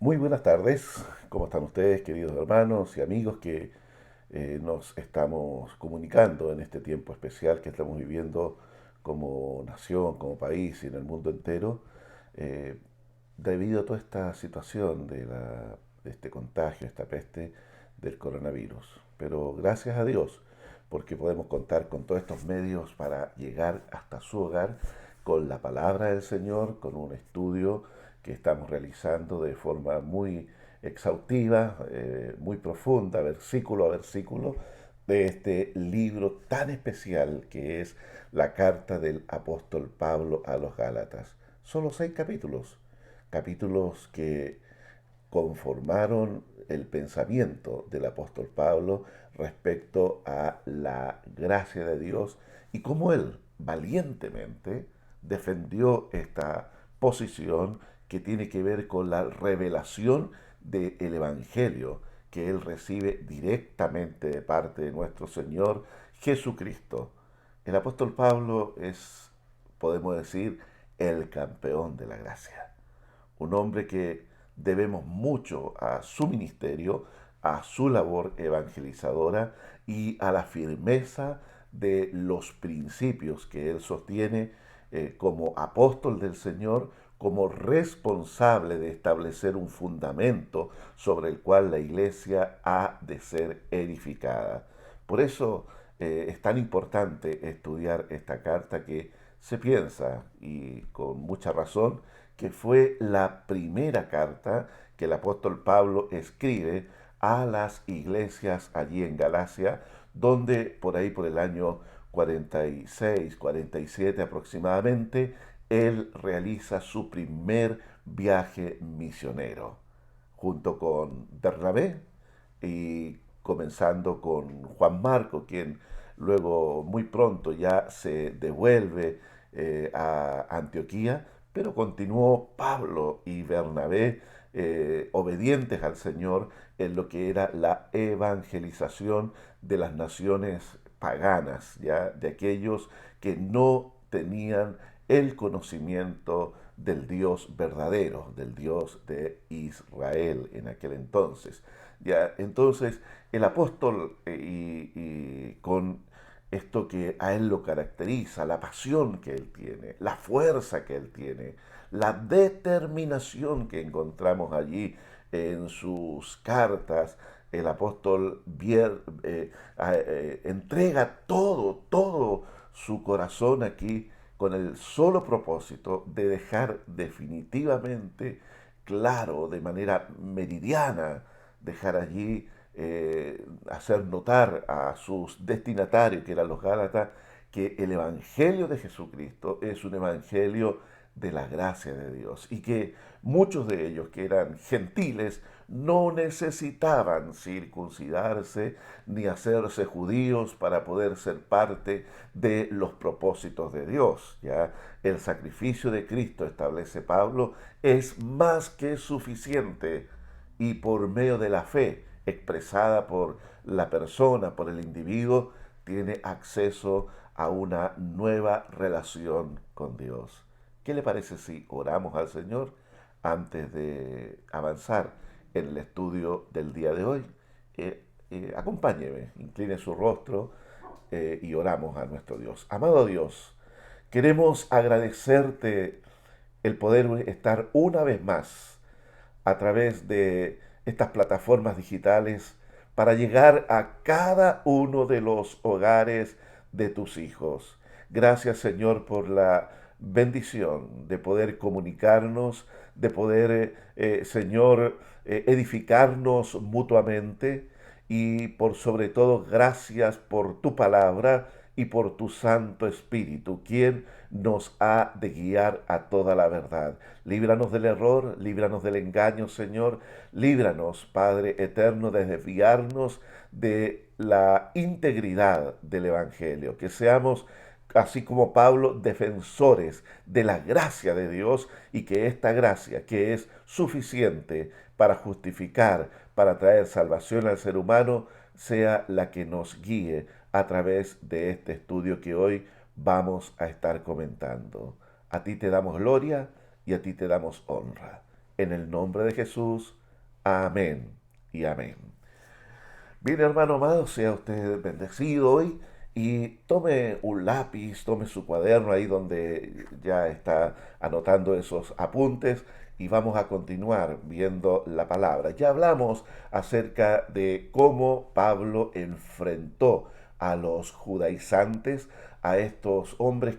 Muy buenas tardes, ¿cómo están ustedes, queridos hermanos y amigos que nos estamos comunicando en este tiempo especial que estamos viviendo como nación, como país y en el mundo entero, eh, debido a toda esta situación de este contagio, esta peste del coronavirus? Pero gracias a Dios, porque podemos contar con todos estos medios para llegar hasta su hogar con la palabra del Señor, con un estudio que estamos realizando de forma muy exhaustiva, muy profunda, versículo a versículo, de este libro tan especial que es la carta del apóstol Pablo a los Gálatas. Solo 6 capítulos, capítulos que conformaron el pensamiento del apóstol Pablo respecto a la gracia de Dios y cómo él valientemente defendió esta posición que tiene que ver con la revelación del Evangelio que él recibe directamente de parte de nuestro Señor Jesucristo. El apóstol Pablo es, podemos decir, el campeón de la gracia, un hombre que debemos mucho a su ministerio, a su labor evangelizadora y a la firmeza de los principios que él sostiene como apóstol del Señor, como responsable de establecer un fundamento sobre el cual la iglesia ha de ser edificada. Por eso es tan importante estudiar esta carta que se piensa, y con mucha razón, que fue la primera carta que el apóstol Pablo escribe a las iglesias allí en Galacia, donde por ahí por el año 46, 47 aproximadamente, él realiza su primer viaje misionero, junto con Bernabé y comenzando con Juan Marco, quien luego muy pronto ya se devuelve a Antioquía, pero continuó Pablo y Bernabé obedientes al Señor en lo que era la evangelización de las naciones paganas, ya de aquellos que no tenían el conocimiento del Dios verdadero, del Dios de Israel en aquel entonces. Ya, entonces el apóstol con esto que a él lo caracteriza, la pasión que él tiene, la fuerza que él tiene, la determinación que encontramos allí en sus cartas, el apóstol entrega todo su corazón aquí con el solo propósito de dejar definitivamente claro, de manera meridiana, dejar allí, hacer notar a sus destinatarios, que eran los Gálatas, que el Evangelio de Jesucristo es un Evangelio de la gracia de Dios y que muchos de ellos que eran gentiles no necesitaban circuncidarse ni hacerse judíos para poder ser parte de los propósitos de Dios. ¿Ya? El sacrificio de Cristo, establece Pablo, es más que suficiente y por medio de la fe expresada por la persona, por el individuo, tiene acceso a una nueva relación con Dios. ¿Qué le parece si oramos al Señor antes de avanzar en el estudio del día de hoy? Acompáñeme, incline su rostro y oramos a nuestro Dios. Amado Dios, queremos agradecerte el poder estar una vez más a través de estas plataformas digitales para llegar a cada uno de los hogares de tus hijos. Gracias, Señor, por la bendición de poder comunicarnos, de poder, Señor, edificarnos mutuamente y por sobre todo gracias por tu palabra y por tu Santo Espíritu, quien nos ha de guiar a toda la verdad. Líbranos del error, líbranos del engaño, Señor. Líbranos, Padre eterno, de desviarnos de la integridad del Evangelio. Que seamos, así como Pablo, defensores de la gracia de Dios y que esta gracia, que es suficiente para justificar, para traer salvación al ser humano, sea la que nos guíe a través de este estudio que hoy vamos a estar comentando. A ti te damos gloria y a ti te damos honra. En el nombre de Jesús, amén y amén. Bien, hermano amado, sea usted bendecido hoy y tome un lápiz, tome su cuaderno ahí donde ya está anotando esos apuntes y vamos a continuar viendo la palabra. Ya hablamos acerca de cómo Pablo enfrentó a los judaizantes, a estos hombres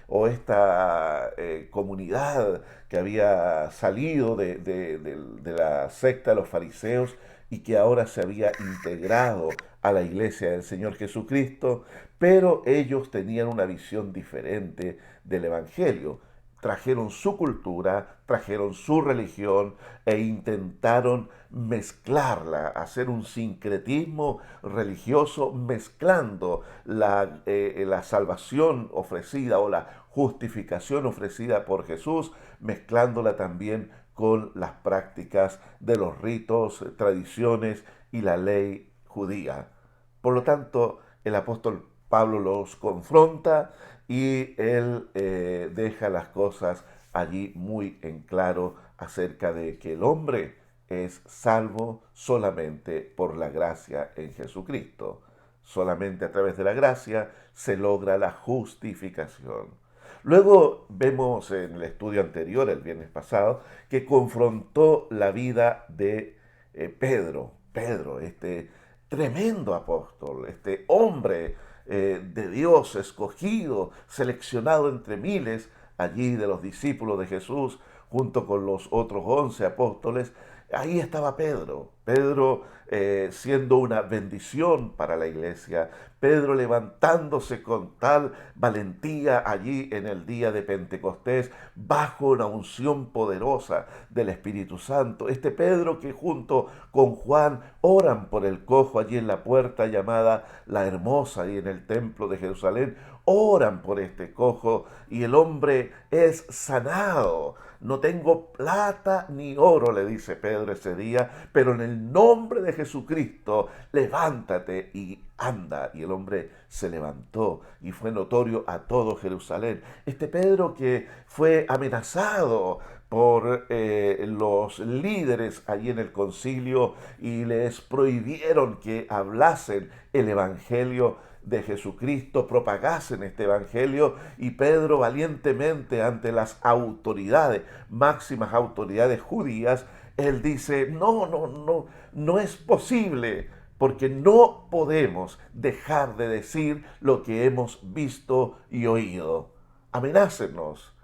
o esta comunidad que había salido de la secta de los fariseos y que ahora se había integrado a la iglesia del Señor Jesucristo, pero ellos tenían una visión diferente del Evangelio. Trajeron su cultura, trajeron su religión e intentaron mezclarla, hacer un sincretismo religioso mezclando la salvación ofrecida o la justificación ofrecida por Jesús, mezclándola también con las prácticas de los ritos, tradiciones y la ley judía. Por lo tanto, el apóstol Pablo los confronta y él deja las cosas allí muy en claro acerca de que el hombre es salvo solamente por la gracia en Jesucristo. Solamente a través de la gracia se logra la justificación. Luego vemos en el estudio anterior, el viernes pasado, que confrontó la vida de Pedro, este tremendo apóstol, este hombre de Dios escogido, seleccionado entre miles allí de los discípulos de Jesús, junto con los otros 11 apóstoles. Ahí estaba Pedro siendo una bendición para la iglesia, Pedro levantándose con tal valentía allí en el día de Pentecostés, bajo una unción poderosa del Espíritu Santo. Este Pedro que junto con Juan oran por el cojo allí en la puerta llamada La Hermosa y en el templo de Jerusalén, oran por este cojo y el hombre es sanado. No tengo plata ni oro, le dice Pedro ese día, pero en el nombre de Jesucristo, levántate y anda. Y el hombre se levantó y fue notorio a todo Jerusalén. Este Pedro que fue amenazado por los líderes allí en el concilio y les prohibieron que hablasen el evangelio de Jesucristo, propagasen este evangelio, y Pedro valientemente ante las autoridades, máximas autoridades judías, él dice, no es posible, porque no podemos dejar de decir lo que hemos visto y oído. Amenácenos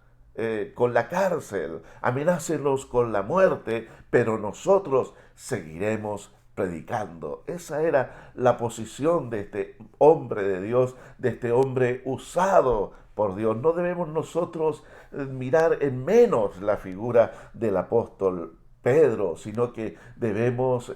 con la cárcel, amenácenos con la muerte, pero nosotros seguiremos predicando. Esa era la posición de este hombre de Dios, de este hombre usado por Dios. No debemos nosotros mirar en menos la figura del apóstol Pedro, sino que debemos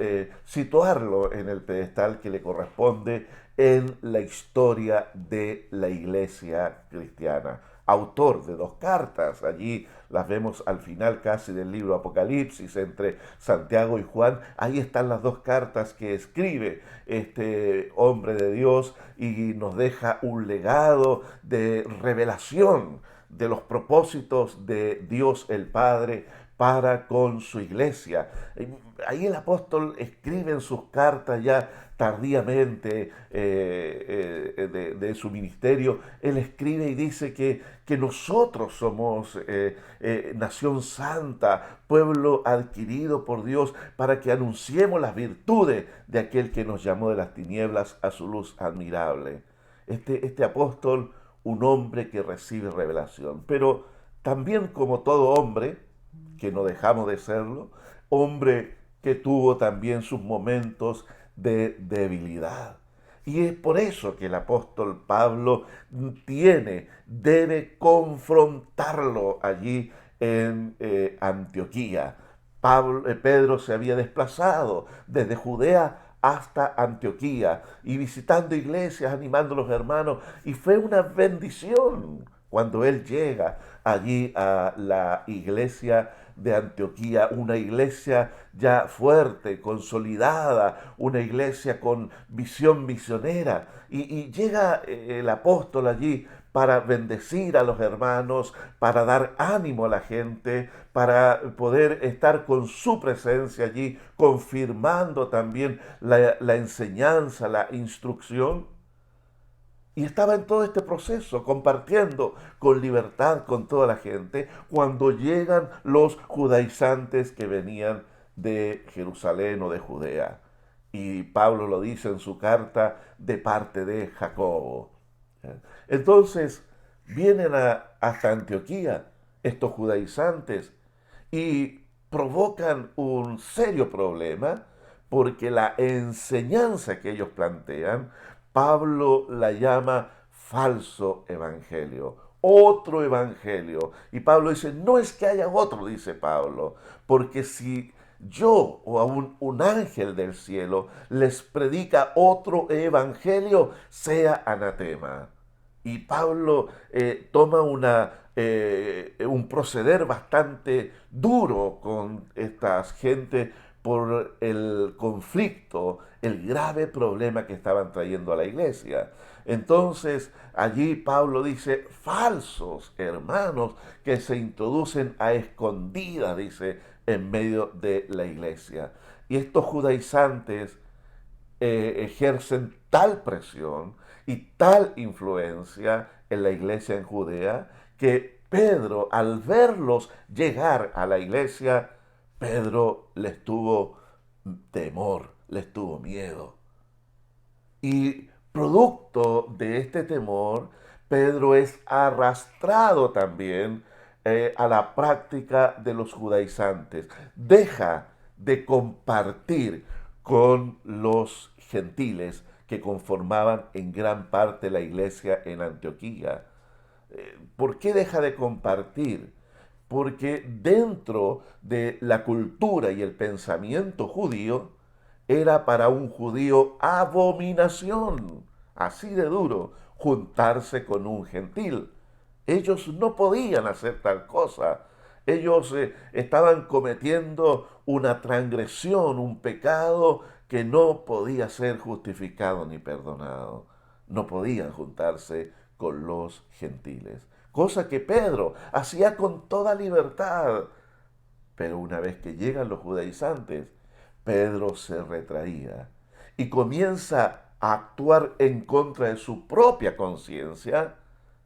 situarlo en el pedestal que le corresponde en la historia de la iglesia cristiana. Autor de 2 cartas, allí las vemos al final casi del libro Apocalipsis, entre Santiago y Juan. Ahí están las 2 cartas que escribe este hombre de Dios y nos deja un legado de revelación de los propósitos de Dios el Padre para con su iglesia. Ahí el apóstol escribe en sus cartas ya tardíamente de su ministerio, él escribe y dice que nosotros somos nación santa, pueblo adquirido por Dios, para que anunciemos las virtudes de aquel que nos llamó de las tinieblas a su luz admirable. Este apóstol, un hombre que recibe revelación, pero también como todo hombre, que no dejamos de serlo, hombre que tuvo también sus momentos de debilidad. Y es por eso que el apóstol Pablo debe confrontarlo allí en Antioquía. Pedro se había desplazado desde Judea hasta Antioquía y visitando iglesias, animando a los hermanos, y fue una bendición cuando él llega allí a la iglesia de Antioquía, una iglesia ya fuerte, consolidada, una iglesia con visión misionera. Y llega el apóstol allí para bendecir a los hermanos, para dar ánimo a la gente, para poder estar con su presencia allí, confirmando también la enseñanza, la instrucción. Y estaba en todo este proceso, compartiendo con libertad con toda la gente, cuando llegan los judaizantes que venían de Jerusalén o de Judea. Y Pablo lo dice en su carta de parte de Jacobo. Entonces, vienen hasta Antioquía estos judaizantes y provocan un serio problema porque la enseñanza que ellos plantean, Pablo la llama falso evangelio, otro evangelio. Y Pablo dice, no es que haya otro, dice Pablo, porque si yo o aún un ángel del cielo les predica otro evangelio, sea anatema. Y Pablo toma un proceder bastante duro con esta gente por el conflicto, el grave problema que estaban trayendo a la iglesia. Entonces allí Pablo dice, falsos hermanos que se introducen a escondidas, dice, en medio de la iglesia. Y estos judaizantes ejercen tal presión y tal influencia en la iglesia en Judea que Pedro, al verlos llegar a la iglesia, Pedro les tuvo temor, les tuvo miedo. Y producto de este temor, Pedro es arrastrado también a la práctica de los judaizantes. Deja de compartir con los gentiles que conformaban en gran parte la iglesia en Antioquía. ¿Por qué deja de compartir? Porque dentro de la cultura y el pensamiento judío era para un judío abominación, así de duro, juntarse con un gentil. Ellos no podían hacer tal cosa. Ellos estaban cometiendo una transgresión, un pecado que no podía ser justificado ni perdonado. No podían juntarse con los gentiles. Cosa que Pedro hacía con toda libertad. Pero una vez que llegan los judaizantes, Pedro se retraía y comienza a actuar en contra de su propia conciencia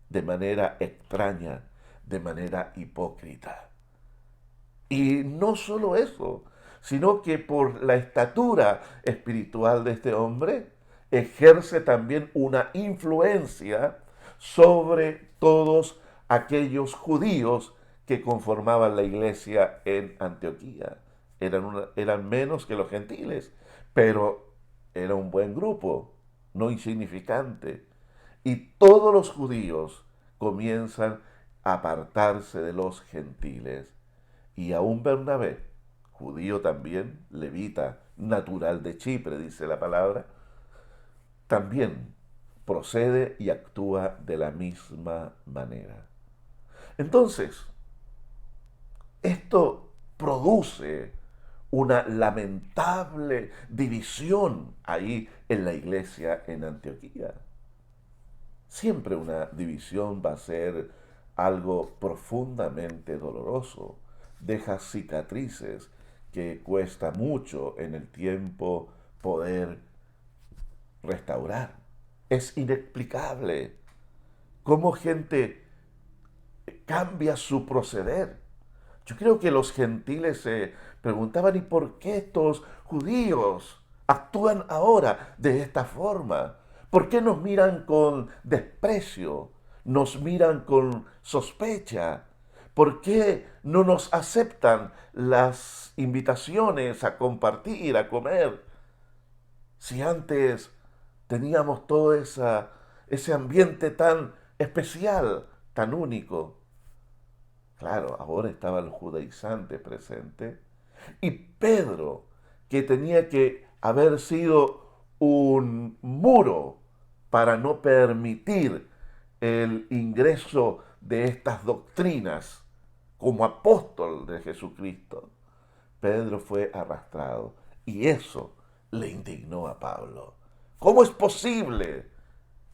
de manera extraña, de manera hipócrita. Y no solo eso, sino que por la estatura espiritual de este hombre, ejerce también una influencia sobre todos aquellos judíos que conformaban la iglesia en Antioquía. Eran menos que los gentiles, pero era un buen grupo, no insignificante. Y todos los judíos comienzan a apartarse de los gentiles. Y aún Bernabé, judío también, levita, natural de Chipre, dice la palabra, también procede y actúa de la misma manera. Entonces, esto produce una lamentable división ahí en la iglesia en Antioquía. Siempre una división va a ser algo profundamente doloroso. Deja cicatrices que cuesta mucho en el tiempo poder restaurar. Es inexplicable cómo gente cambia su proceder. Yo creo que los gentiles se preguntaban, ¿y por qué estos judíos actúan ahora de esta forma? ¿Por qué nos miran con desprecio? ¿Nos miran con sospecha? ¿Por qué no nos aceptan las invitaciones a compartir, a comer? Si antes teníamos todo ese ambiente tan especial, tan único. Claro, ahora estaba el judaizante presente y Pedro, que tenía que haber sido un muro para no permitir el ingreso de estas doctrinas como apóstol de Jesucristo. Pedro fue arrastrado y eso le indignó a Pablo. ¿Cómo es posible?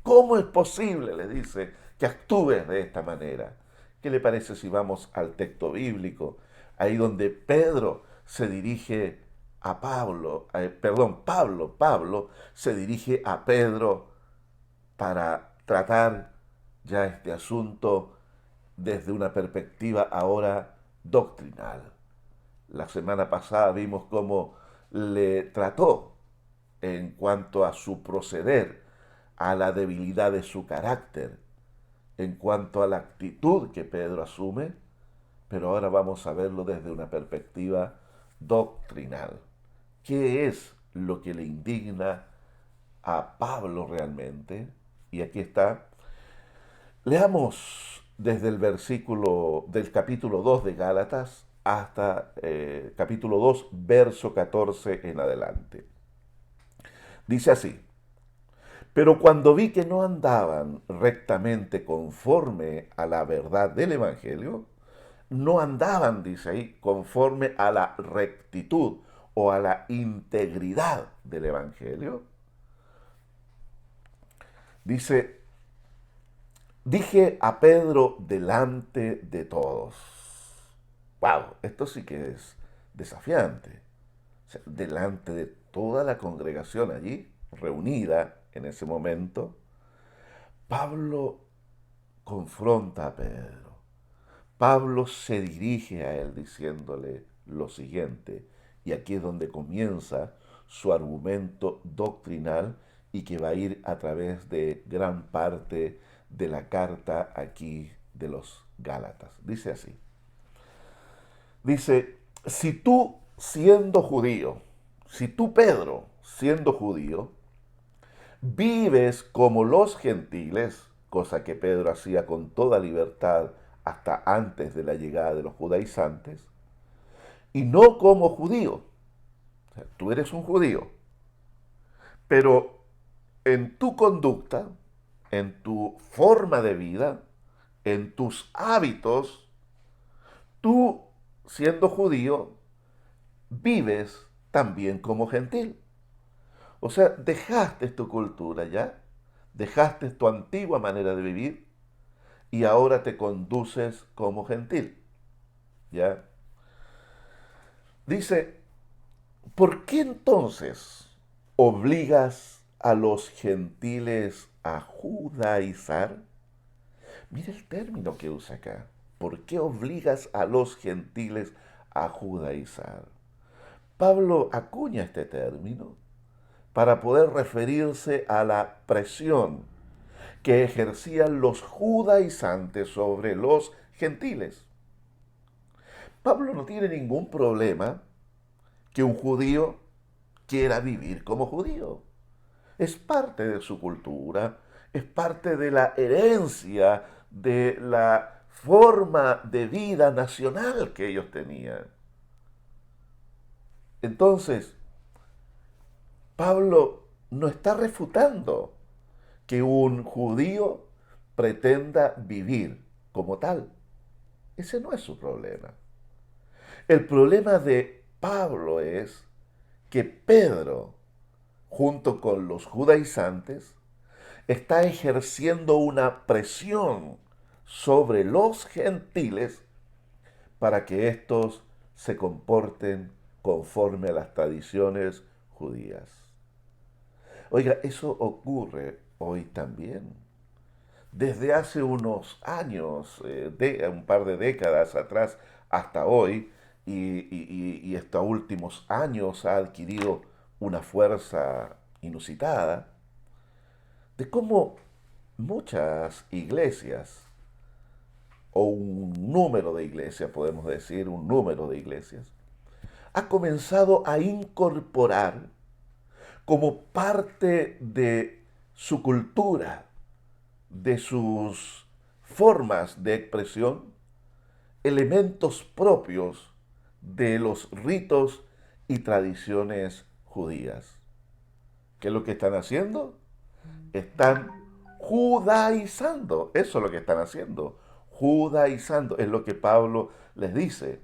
¿Cómo es posible, le dice, que actúes de esta manera. ¿Qué le parece si vamos al texto bíblico? Ahí donde Pedro se dirige a Pablo, Pablo se dirige a Pedro para tratar ya este asunto desde una perspectiva ahora doctrinal. La semana pasada vimos cómo le trató en cuanto a su proceder, a la debilidad de su carácter, en cuanto a la actitud que Pedro asume, pero ahora vamos a verlo desde una perspectiva doctrinal. ¿Qué es lo que le indigna a Pablo realmente? Y aquí está. Leamos desde el versículo del capítulo 2 de Gálatas hasta capítulo 2, verso 14 en adelante. Dice así: pero cuando vi que no andaban rectamente conforme a la verdad del Evangelio, no andaban, dice ahí, conforme a la rectitud o a la integridad del Evangelio, dice, dije a Pedro delante de todos. Wow, esto sí que es desafiante. O sea, delante de toda la congregación allí, reunida en ese momento, Pablo confronta a Pedro. Pablo se dirige a él diciéndole lo siguiente, y aquí es donde comienza su argumento doctrinal y que va a ir a través de gran parte de la carta aquí de los Gálatas. Dice así, dice, si tú siendo judío, si tú Pedro siendo judío, vives como los gentiles, cosa que Pedro hacía con toda libertad hasta antes de la llegada de los judaizantes, y no como judío. O sea, tú eres un judío, pero en tu conducta, en tu forma de vida, en tus hábitos, tú, siendo judío, vives también como gentil. O sea, dejaste tu cultura ya, dejaste tu antigua manera de vivir y ahora te conduces como gentil. ¿Ya? Dice, ¿por qué entonces obligas a los gentiles a judaizar? Mira el término que usa acá. ¿Por qué obligas a los gentiles a judaizar? Pablo acuña este término para poder referirse a la presión que ejercían los judaizantes sobre los gentiles. Pablo no tiene ningún problema que un judío quiera vivir como judío. Es parte de su cultura, es parte de la herencia, de la forma de vida nacional que ellos tenían. Entonces, Pablo no está refutando que un judío pretenda vivir como tal. Ese no es su problema. El problema de Pablo es que Pedro, junto con los judaizantes, está ejerciendo una presión sobre los gentiles para que éstos se comporten conforme a las tradiciones judías. Oiga, eso ocurre hoy también. Desde hace unos años, de un par de décadas atrás hasta hoy, y estos últimos años ha adquirido una fuerza inusitada, de cómo muchas iglesias, o un número de iglesias, podemos decir, un número de iglesias, ha comenzado a incorporar como parte de su cultura, de sus formas de expresión, elementos propios de los ritos y tradiciones judías. ¿Qué es lo que están haciendo? Están judaizando. Eso es lo que están haciendo. Judaizando. Es lo que Pablo les dice.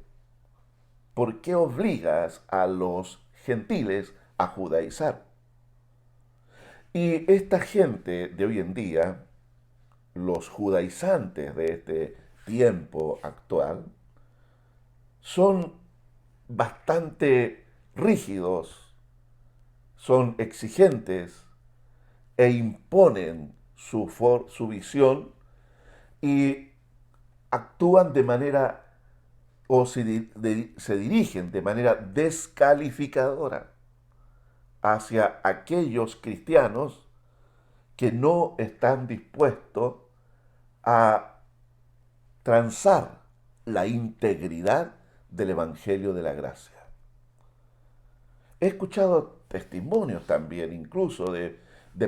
¿Por qué obligas a los gentiles a judaizar? Y esta gente de hoy en día los judaizantes de este tiempo actual son bastante rígidos, son exigentes e imponen su visión y actúan de manera se dirigen de manera descalificadora hacia aquellos cristianos que no están dispuestos a transar la integridad del Evangelio de la Gracia. He escuchado testimonios también, incluso de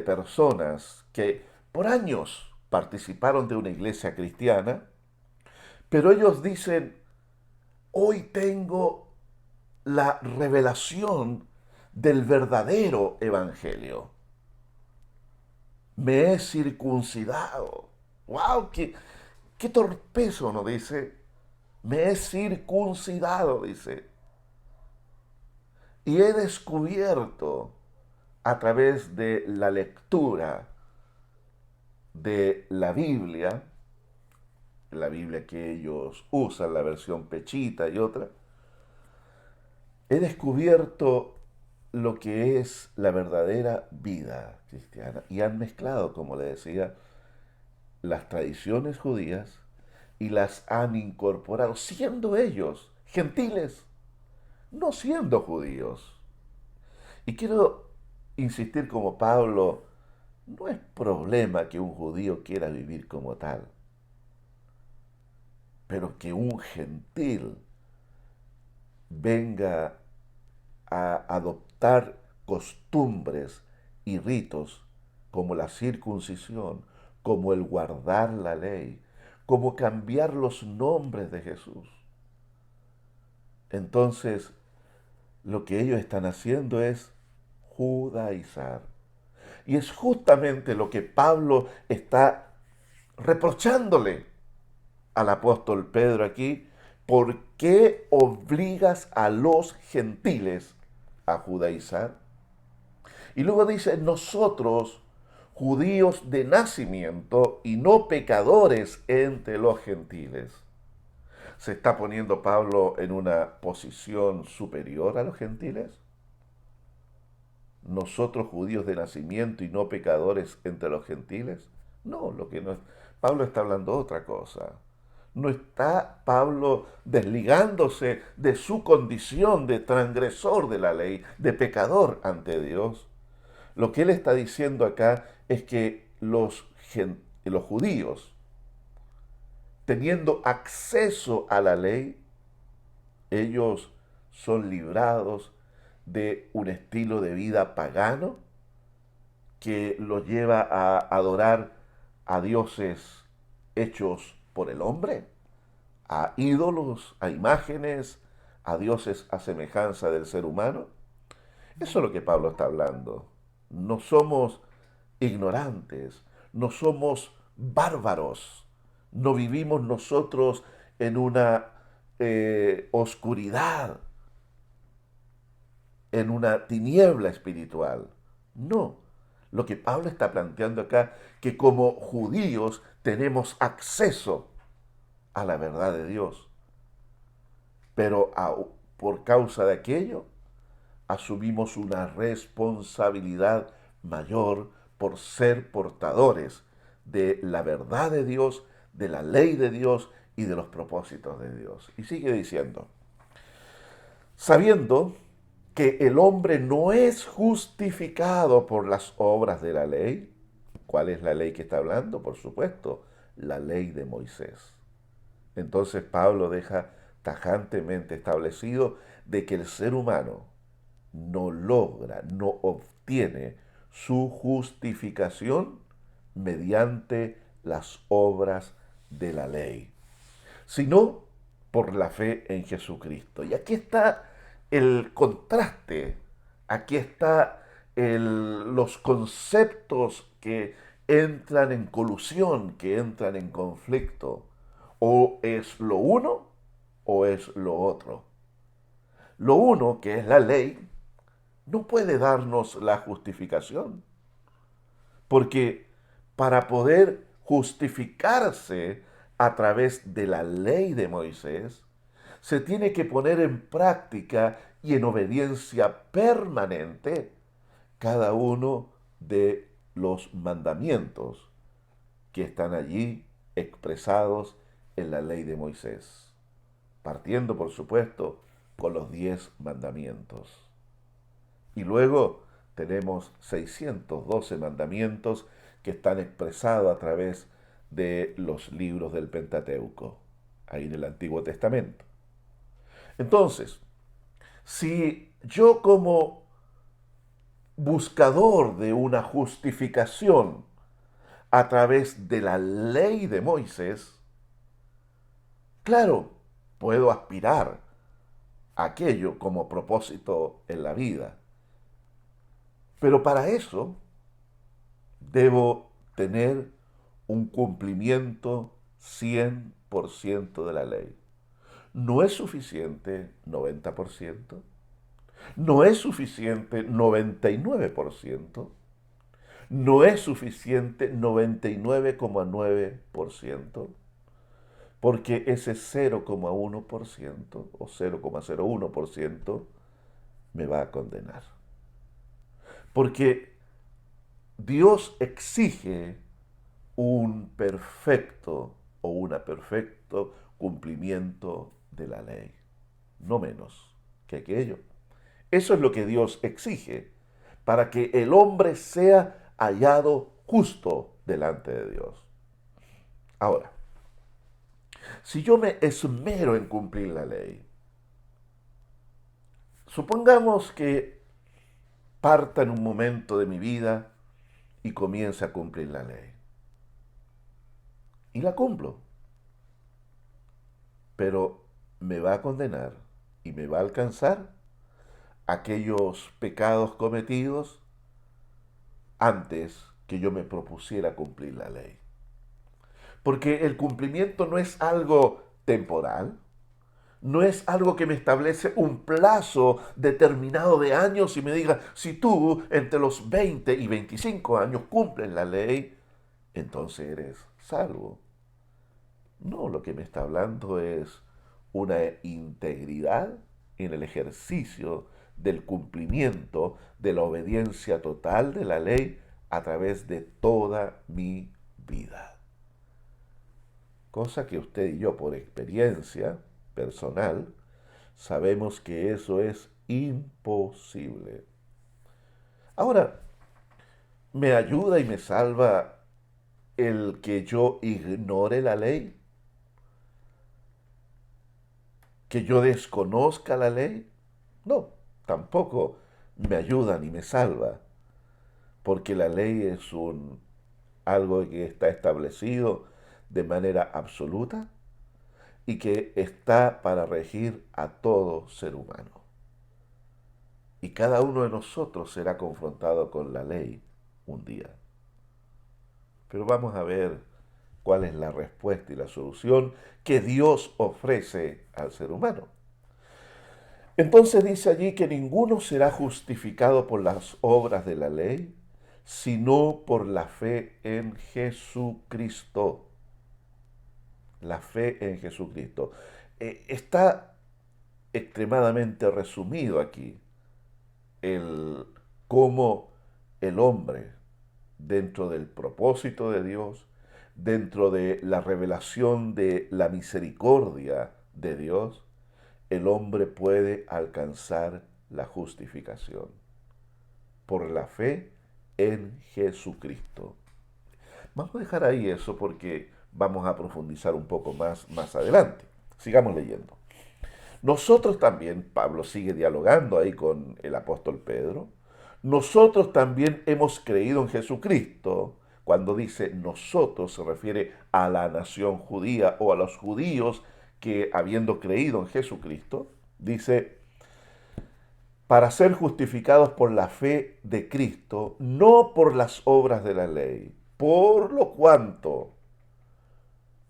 personas que por años participaron de una iglesia cristiana, pero ellos dicen, hoy tengo la revelación del verdadero Evangelio. Me he circuncidado. ¡Wow! ¡Qué torpezo! ¿No dice? Me he circuncidado, dice. Y he descubierto a través de la lectura de la Biblia que ellos usan, la versión Pechita y otra, he descubierto lo que es la verdadera vida cristiana y han mezclado, como le decía, las tradiciones judías y las han incorporado, siendo ellos gentiles, no siendo judíos. Y quiero insistir como Pablo, no es problema que un judío quiera vivir como tal, pero que un gentil venga a adoptar costumbres y ritos como la circuncisión, como el guardar la ley, como cambiar los nombres de Jesús. Entonces, lo que ellos están haciendo es judaizar. Y es justamente lo que Pablo está reprochándole al apóstol Pedro aquí. ¿Por qué obligas a los gentiles a judaizar? Y luego dice, nosotros, judíos de nacimiento y no pecadores entre los gentiles. ¿Se está poniendo Pablo en una posición superior a los gentiles? ¿Nosotros, judíos de nacimiento y no pecadores entre los gentiles? No, lo que no es. Pablo está hablando otra cosa. No está Pablo desligándose de su condición de transgresor de la ley, de pecador ante Dios. Lo que él está diciendo acá es que los judíos, teniendo acceso a la ley, ellos son librados de un estilo de vida pagano que los lleva a adorar a dioses hechos por el hombre, a ídolos, a imágenes, a dioses a semejanza del ser humano. Eso es lo que Pablo está hablando. No somos ignorantes, no somos bárbaros, no vivimos nosotros en una oscuridad, en una tiniebla espiritual. No, lo que Pablo está planteando acá, que como judíos tenemos acceso a la verdad de Dios, pero por causa de aquello asumimos una responsabilidad mayor por ser portadores de la verdad de Dios, de la ley de Dios y de los propósitos de Dios. Y sigue diciendo, sabiendo que el hombre no es justificado por las obras de la ley. ¿Cuál es la ley que está hablando? Por supuesto, la ley de Moisés. Entonces Pablo deja tajantemente establecido de que el ser humano no logra, no obtiene su justificación mediante las obras de la ley, sino por la fe en Jesucristo. Y aquí está el contraste, aquí está los conceptos que entran en colusión, que entran en conflicto. O es lo uno o es lo otro. Lo uno, que es la ley, no puede darnos la justificación, porque para poder justificarse a través de la ley de Moisés, se tiene que poner en práctica y en obediencia permanente cada uno de los mandamientos que están allí expresados en la ley de Moisés, partiendo por supuesto con los 10 mandamientos. Y luego tenemos 612 mandamientos que están expresados a través de los libros del Pentateuco, ahí en el Antiguo Testamento. Entonces, si yo como buscador de una justificación a través de la ley de Moisés, claro, puedo aspirar a aquello como propósito en la vida. Pero para eso debo tener un cumplimiento 100% de la ley. No es suficiente 90%, no es suficiente 99%, no es suficiente 99,9%, porque ese 0,1% o 0,01% me va a condenar. Porque Dios exige un perfecto o un perfecto cumplimiento de la ley, no menos que aquello. Eso es lo que Dios exige para que el hombre sea hallado justo delante de Dios. Ahora, si yo me esmero en cumplir la ley, supongamos que parta en un momento de mi vida y comience a cumplir la ley. Y la cumplo. Pero me va a condenar y me va a alcanzar aquellos pecados cometidos antes que yo me propusiera cumplir la ley. Porque el cumplimiento no es algo temporal, no es algo que me establece un plazo determinado de años y me diga, si tú entre los 20 y 25 años cumples la ley, entonces eres salvo. No, lo que me está hablando es una integridad en el ejercicio del cumplimiento de la obediencia total de la ley a través de toda mi vida. Cosa que usted y yo, por experiencia personal, sabemos que eso es imposible. Ahora, ¿me ayuda y me salva el que yo ignore la ley? ¿Que yo desconozca la ley? No, tampoco me ayuda ni me salva, porque la ley es algo que está establecido de manera absoluta y que está para regir a todo ser humano. Y cada uno de nosotros será confrontado con la ley un día. Pero vamos a ver cuál es la respuesta y la solución que Dios ofrece al ser humano. Entonces dice allí que ninguno será justificado por las obras de la ley, sino por la fe en Jesucristo. La fe en Jesucristo. Está extremadamente resumido aquí el cómo el hombre, dentro del propósito de Dios, dentro de la revelación de la misericordia de Dios, el hombre puede alcanzar la justificación por la fe en Jesucristo. Vamos a dejar ahí eso porque vamos a profundizar un poco más adelante. Sigamos leyendo. Nosotros también, Pablo sigue dialogando ahí con el apóstol Pedro, nosotros también hemos creído en Jesucristo. Cuando dice nosotros se refiere a la nación judía o a los judíos que habiendo creído en Jesucristo, dice, para ser justificados por la fe de Cristo, no por las obras de la ley, por lo cuanto,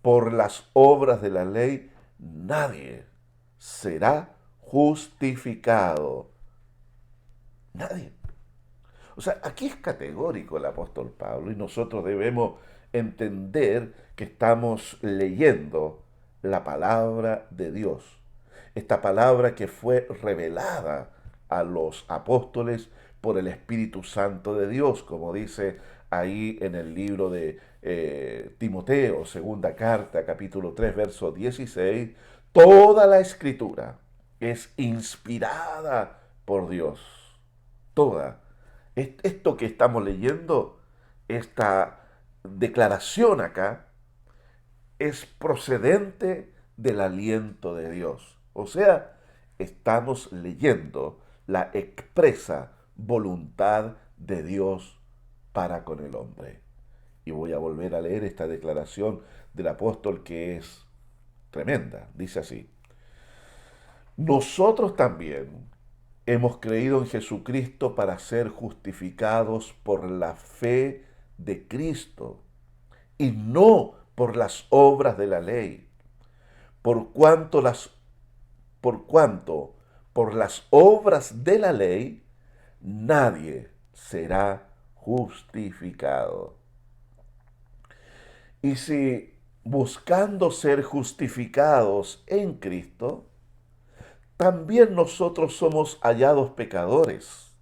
por las obras de la ley, nadie será justificado. Nadie. O sea, aquí es categórico el apóstol Pablo y nosotros debemos entender que estamos leyendo la palabra de Dios. Esta palabra que fue revelada a los apóstoles por el Espíritu Santo de Dios, como dice ahí en el libro de Timoteo, segunda carta, capítulo 3, verso 16, toda la escritura es inspirada por Dios. Toda. Esto que estamos leyendo, esta declaración acá, es procedente del aliento de Dios. O sea, estamos leyendo la expresa voluntad de Dios para con el hombre. Y voy a volver a leer esta declaración del apóstol que es tremenda. Dice así: nosotros también hemos creído en Jesucristo para ser justificados por la fe de Cristo y no por las obras de la ley, por cuanto por las obras de la ley nadie será justificado. Y si buscando ser justificados en Cristo, también nosotros somos hallados pecadores.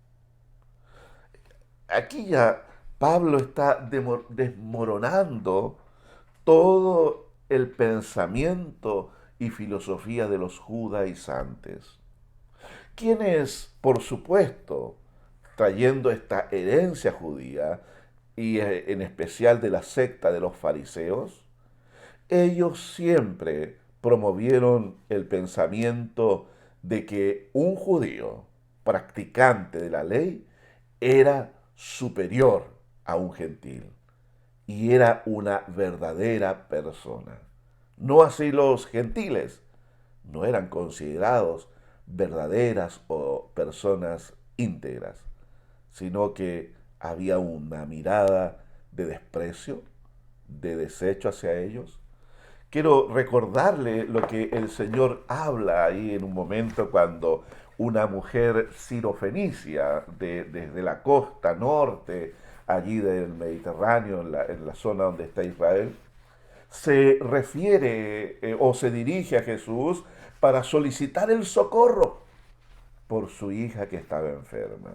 Aquí ya Pablo está desmoronando todo el pensamiento y filosofía de los judaizantes, quienes, por supuesto, trayendo esta herencia judía, y en especial de la secta de los fariseos, ellos siempre promovieron el pensamiento de que un judío practicante de la ley era superior a un gentil y era una verdadera persona. No así los gentiles, no eran considerados verdaderas o personas íntegras, sino que había una mirada de desprecio, de desecho hacia ellos. Quiero recordarle lo que el Señor habla ahí en un momento cuando una mujer sirofenicia desde la costa norte, allí del Mediterráneo, en la zona donde está Israel, se refiere o se dirige a Jesús para solicitar el socorro por su hija que estaba enferma.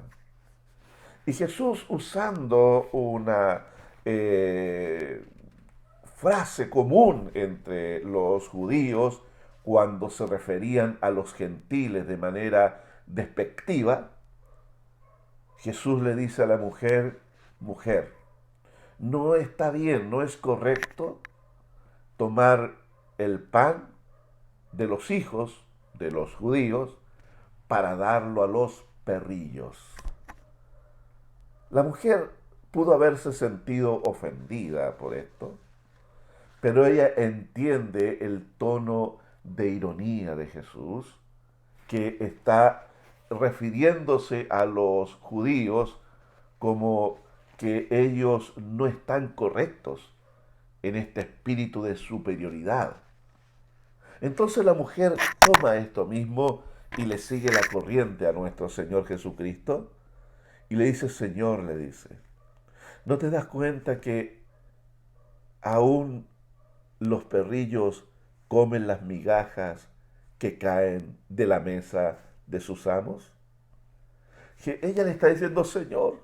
Y Jesús, usando una frase común entre los judíos cuando se referían a los gentiles de manera despectiva, Jesús le dice a la mujer: mujer, no está bien, no es correcto tomar el pan de los hijos de los judíos para darlo a los perrillos. La mujer pudo haberse sentido ofendida por esto, pero ella entiende el tono de ironía de Jesús, que está refiriéndose a los judíos como que ellos no están correctos en este espíritu de superioridad. Entonces la mujer toma esto mismo y le sigue la corriente a nuestro Señor Jesucristo y le dice: Señor, le dice, ¿no te das cuenta que aún los perrillos comen las migajas que caen de la mesa de sus amos? Que ella le está diciendo: Señor,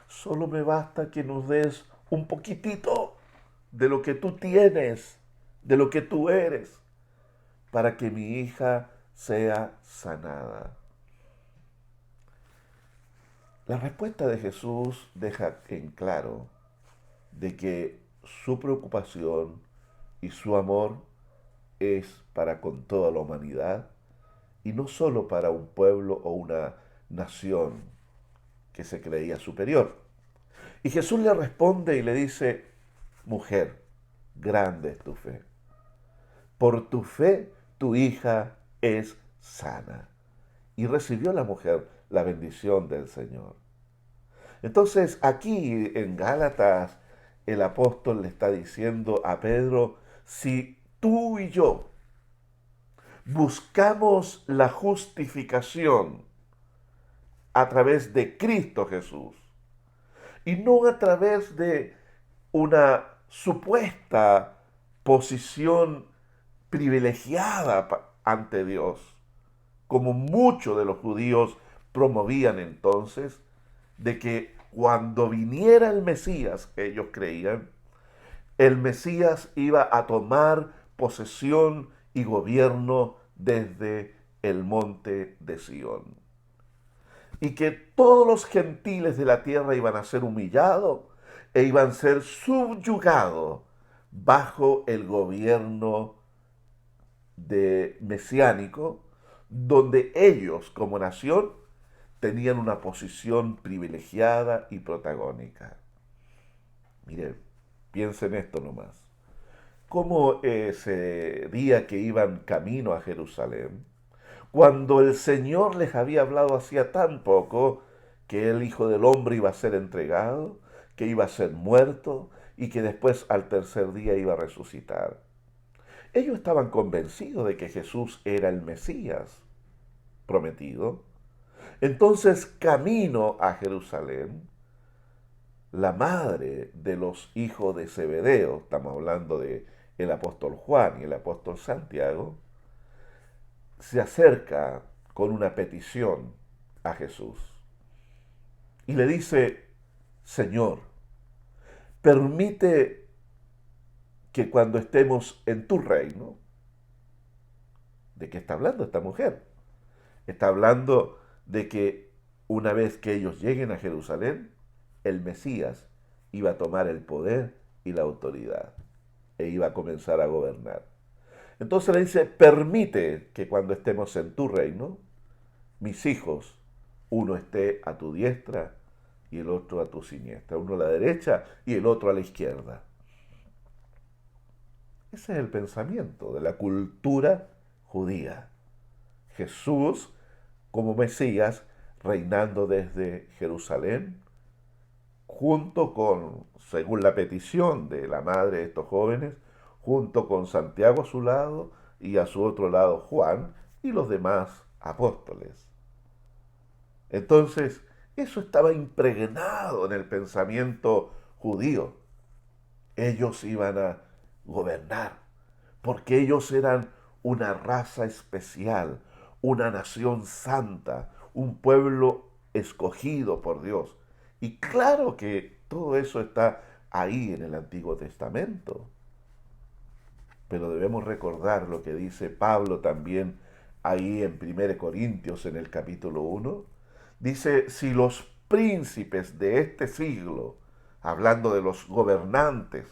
solo me basta que nos des un poquitito de lo que tú tienes, de lo que tú eres, para que mi hija sea sanada. La respuesta de Jesús deja en claro de que su preocupación y su amor es para con toda la humanidad y no solo para un pueblo o una nación que se creía superior. Y Jesús le responde y le dice: mujer, grande es tu fe. Por tu fe tu hija es sana. Y recibió la mujer la bendición del Señor. Entonces aquí en Gálatas el apóstol le está diciendo a Pedro: si tú y yo buscamos la justificación a través de Cristo Jesús y no a través de una supuesta posición privilegiada ante Dios, como muchos de los judíos promovían entonces, de que cuando viniera el Mesías, ellos creían, el Mesías iba a tomar posesión y gobierno desde el monte de Sión. Y que todos los gentiles de la tierra iban a ser humillados e iban a ser subyugados bajo el gobierno de mesiánico, donde ellos como nación tenían una posición privilegiada y protagónica. Miren, piensen esto nomás. Como ese día que iban camino a Jerusalén, cuando el Señor les había hablado hacía tan poco que el Hijo del Hombre iba a ser entregado, que iba a ser muerto y que después al tercer día iba a resucitar. Ellos estaban convencidos de que Jesús era el Mesías prometido. Entonces, camino a Jerusalén, la madre de los hijos de Zebedeo, estamos hablando de el apóstol Juan y el apóstol Santiago, se acerca con una petición a Jesús y le dice: Señor, permite que cuando estemos en tu reino. ¿De qué está hablando esta mujer? Está hablando de que una vez que ellos lleguen a Jerusalén, el Mesías iba a tomar el poder y la autoridad e iba a comenzar a gobernar. Entonces le dice: permite que cuando estemos en tu reino, mis hijos, uno esté a tu diestra y el otro a tu siniestra, uno a la derecha y el otro a la izquierda. Ese es el pensamiento de la cultura judía. Jesús como Mesías reinando desde Jerusalén, junto con, según la petición de la madre de estos jóvenes, junto con Santiago a su lado y a su otro lado Juan y los demás apóstoles. Entonces, eso estaba impregnado en el pensamiento judío. Ellos iban a gobernar, porque ellos eran una raza especial, una nación santa, un pueblo escogido por Dios. Y claro que todo eso está ahí en el Antiguo Testamento. Pero debemos recordar lo que dice Pablo también ahí en 1 Corintios en el capítulo 1. Dice: si los príncipes de este siglo, hablando de los gobernantes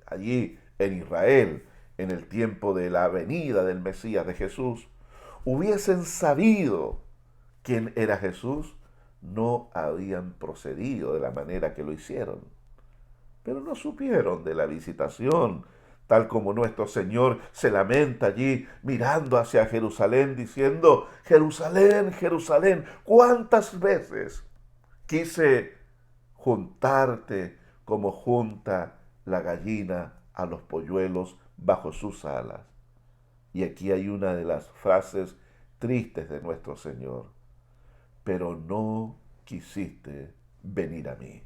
allí en Israel, en el tiempo de la venida del Mesías de Jesús, hubiesen sabido quién era Jesús, no habían procedido de la manera que lo hicieron. Pero no supieron de la visitación, tal como nuestro Señor se lamenta allí mirando hacia Jerusalén diciendo: Jerusalén, Jerusalén, ¿cuántas veces quise juntarte como junta la gallina a los polluelos bajo sus alas? Y aquí hay una de las frases tristes de nuestro Señor: pero no quisiste venir a mí.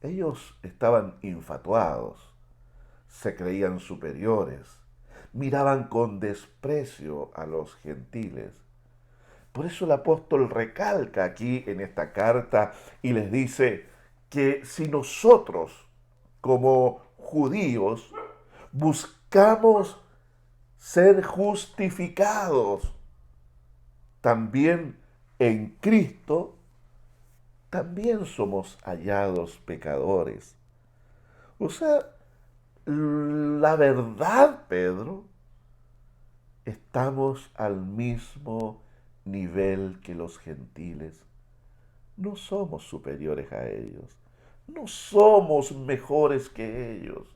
Ellos estaban infatuados, se creían superiores, miraban con desprecio a los gentiles. Por eso el apóstol recalca aquí en esta carta y les dice que si nosotros, como judíos, buscamos ser justificados también en Cristo, también somos hallados pecadores. O sea, la verdad, Pedro, estamos al mismo nivel que los gentiles. No somos superiores a ellos. No somos mejores que ellos.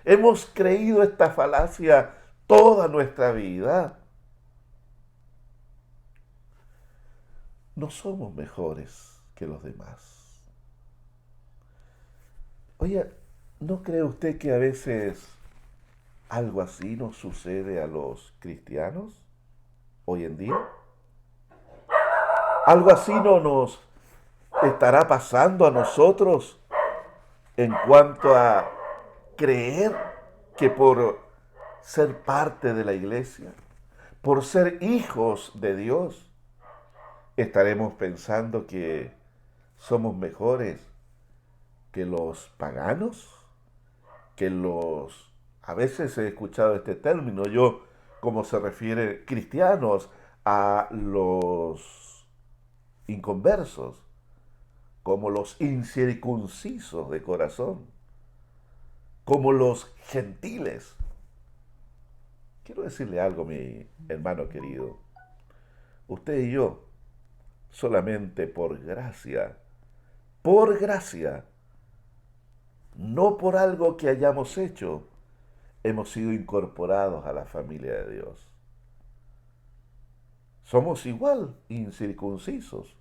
Hemos creído esta falacia toda nuestra vida. No somos mejores que los demás. Oye, ¿no cree usted que a veces algo así nos sucede a los cristianos hoy en día? ¿Algo así no nos estará pasando a nosotros en cuanto a creer que por ser parte de la iglesia, por ser hijos de Dios, estaremos pensando que somos mejores que los paganos, que los... A veces he escuchado este término, yo, como se refiere cristianos a los inconversos, como los incircuncisos de corazón, como los gentiles. Quiero decirle algo, mi hermano querido. Usted y yo, solamente por gracia, no por algo que hayamos hecho, hemos sido incorporados a la familia de Dios. Somos igual incircuncisos.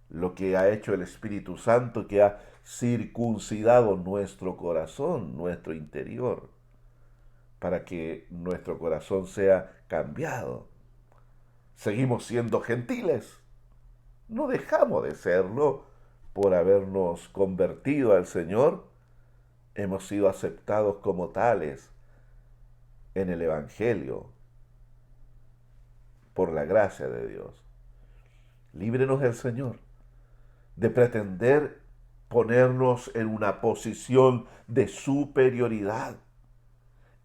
Lo que ha hecho el Espíritu Santo que ha circuncidado nuestro corazón, nuestro interior, para que nuestro corazón sea cambiado. Seguimos siendo gentiles. No dejamos de serlo por habernos convertido al Señor. Hemos sido aceptados como tales en el Evangelio por la gracia de Dios. Líbrenos el Señor de pretender ponernos en una posición de superioridad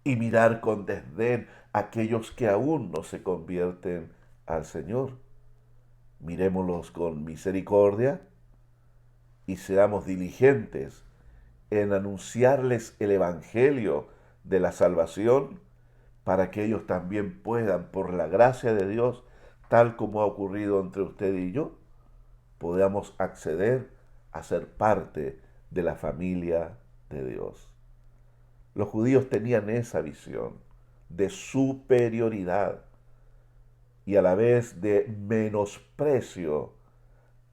y mirar con desdén a aquellos que aún no se convierten al Señor. Mirémoslos con misericordia y seamos diligentes en anunciarles el Evangelio de la salvación para que ellos también puedan, por la gracia de Dios, tal como ha ocurrido entre usted y yo, podamos acceder a ser parte de la familia de Dios. Los judíos tenían esa visión de superioridad y a la vez de menosprecio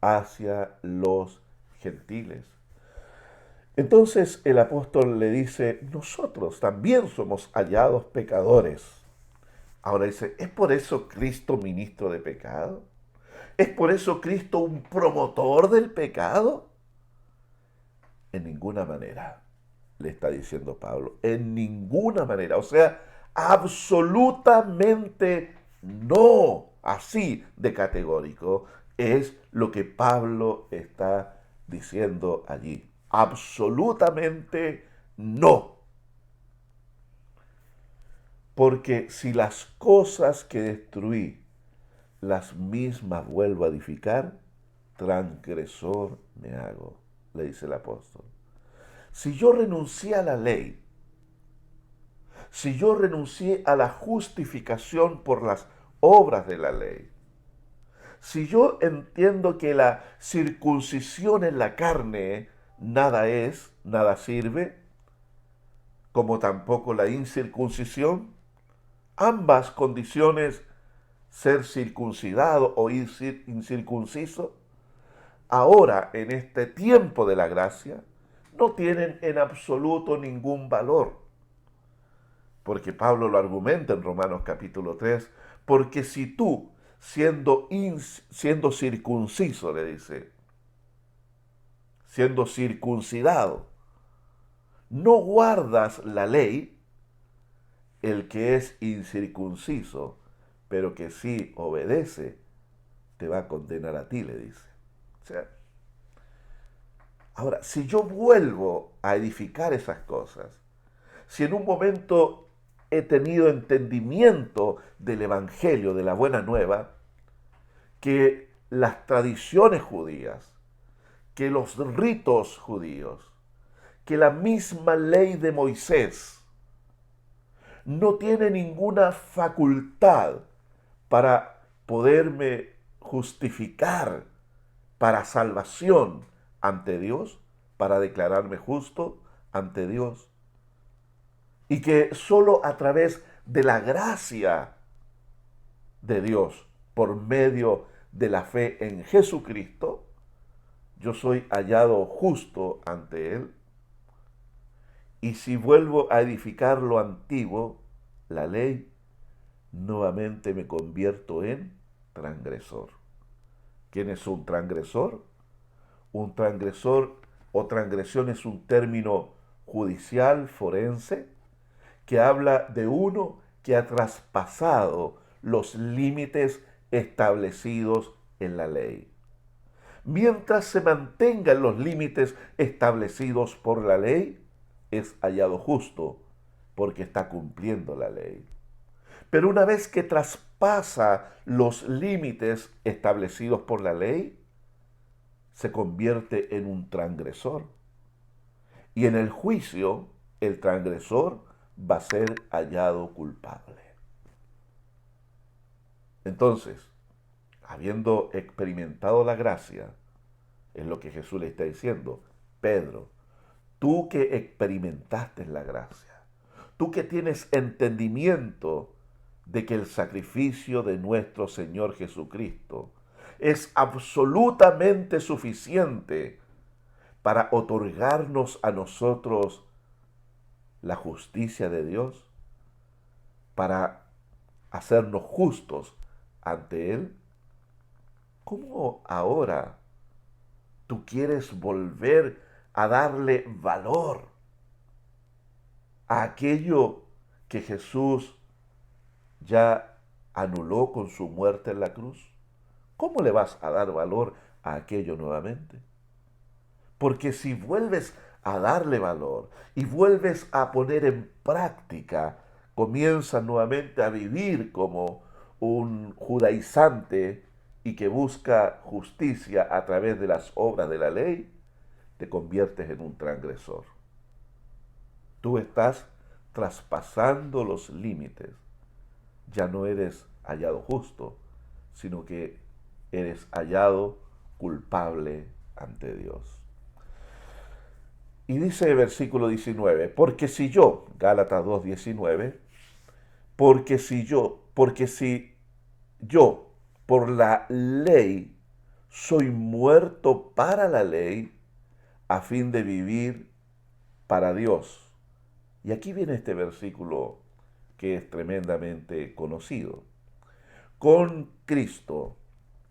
hacia los gentiles. Entonces el apóstol le dice, nosotros también somos hallados pecadores. Ahora dice, ¿es por eso Cristo ministro de pecado? ¿Es por eso Cristo un promotor del pecado? En ninguna manera, le está diciendo Pablo, en ninguna manera, o sea, absolutamente no, así de categórico, es lo que Pablo está diciendo allí. Absolutamente no. Porque si las cosas que destruí, las mismas vuelvo a edificar, transgresor me hago, le dice el apóstol. Si yo renuncié a la ley, si yo renuncié a la justificación por las obras de la ley, si yo entiendo que la circuncisión en la carne nada es, nada sirve, como tampoco la incircuncisión, ambas condiciones, ser circuncidado o incircunciso, ahora en este tiempo de la gracia, no tienen en absoluto ningún valor. Porque Pablo lo argumenta en Romanos capítulo 3, porque si tú, siendo circunciso, le dice, siendo circuncidado, no guardas la ley, el que es incircunciso, pero que sí obedece, te va a condenar a ti, le dice. O sea, ahora, si yo vuelvo a edificar esas cosas, si en un momento he tenido entendimiento del Evangelio, de la buena nueva, que las tradiciones judías, que los ritos judíos, que la misma ley de Moisés no tiene ninguna facultad para poderme justificar para salvación ante Dios, para declararme justo ante Dios, y que solo a través de la gracia de Dios, por medio de la fe en Jesucristo, yo soy hallado justo ante Él. Y si vuelvo a edificar lo antiguo, la ley, nuevamente me convierto en transgresor. ¿Quién es un transgresor? Un transgresor o transgresión es un término judicial, forense, que habla de uno que ha traspasado los límites establecidos en la ley. Mientras se mantengan los límites establecidos por la ley, es hallado justo porque está cumpliendo la ley. Pero una vez que traspasa los límites establecidos por la ley, se convierte en un transgresor. Y en el juicio, el transgresor va a ser hallado culpable. Entonces, habiendo experimentado la gracia, es lo que Jesús le está diciendo, Pedro, tú que experimentaste la gracia, tú que tienes entendimiento de que el sacrificio de nuestro Señor Jesucristo es absolutamente suficiente para otorgarnos a nosotros la justicia de Dios, para hacernos justos ante Él, ¿cómo ahora tú quieres volver a darle valor a aquello que Jesús ya anuló con su muerte en la cruz? ¿Cómo le vas a dar valor a aquello nuevamente? Porque si vuelves a darle valor y vuelves a poner en práctica, comienzas nuevamente a vivir como un judaizante y que busca justicia a través de las obras de la ley, te conviertes en un transgresor. Tú estás traspasando los límites. Ya no eres hallado justo, sino que eres hallado culpable ante Dios. Y dice el versículo 19, porque si yo, Gálatas 2:19, porque si yo por la ley soy muerto para la ley a fin de vivir para Dios. Y aquí viene este versículo que es tremendamente conocido. Con Cristo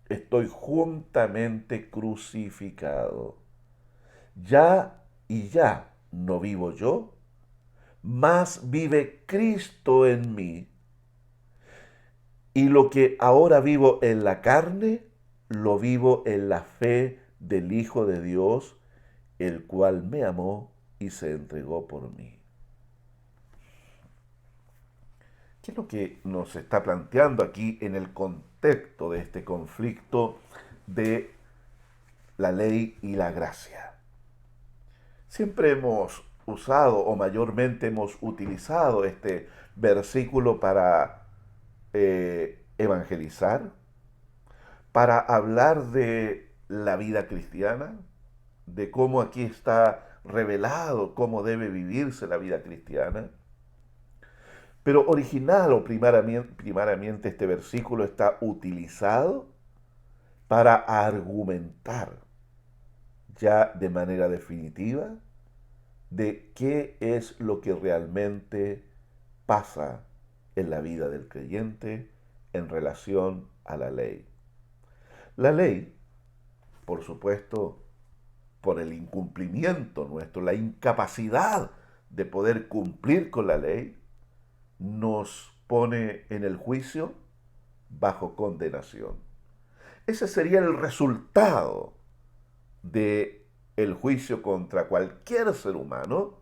estoy juntamente crucificado. Ya no vivo yo, mas vive Cristo en mí. Y lo que ahora vivo en la carne, lo vivo en la fe del Hijo de Dios, el cual me amó y se entregó por mí. ¿Qué es lo que nos está planteando aquí en el contexto de este conflicto de la ley y la gracia? Siempre hemos usado o mayormente hemos utilizado este versículo para evangelizar, para hablar de la vida cristiana, de cómo aquí está revelado cómo debe vivirse la vida cristiana. Pero original o primariamente este versículo está utilizado para argumentar ya de manera definitiva de qué es lo que realmente pasa en la vida del creyente en relación a la ley. La ley, por supuesto, por el incumplimiento nuestro, la incapacidad de poder cumplir con la ley, nos pone en el juicio bajo condenación. Ese sería el resultado de el juicio contra cualquier ser humano,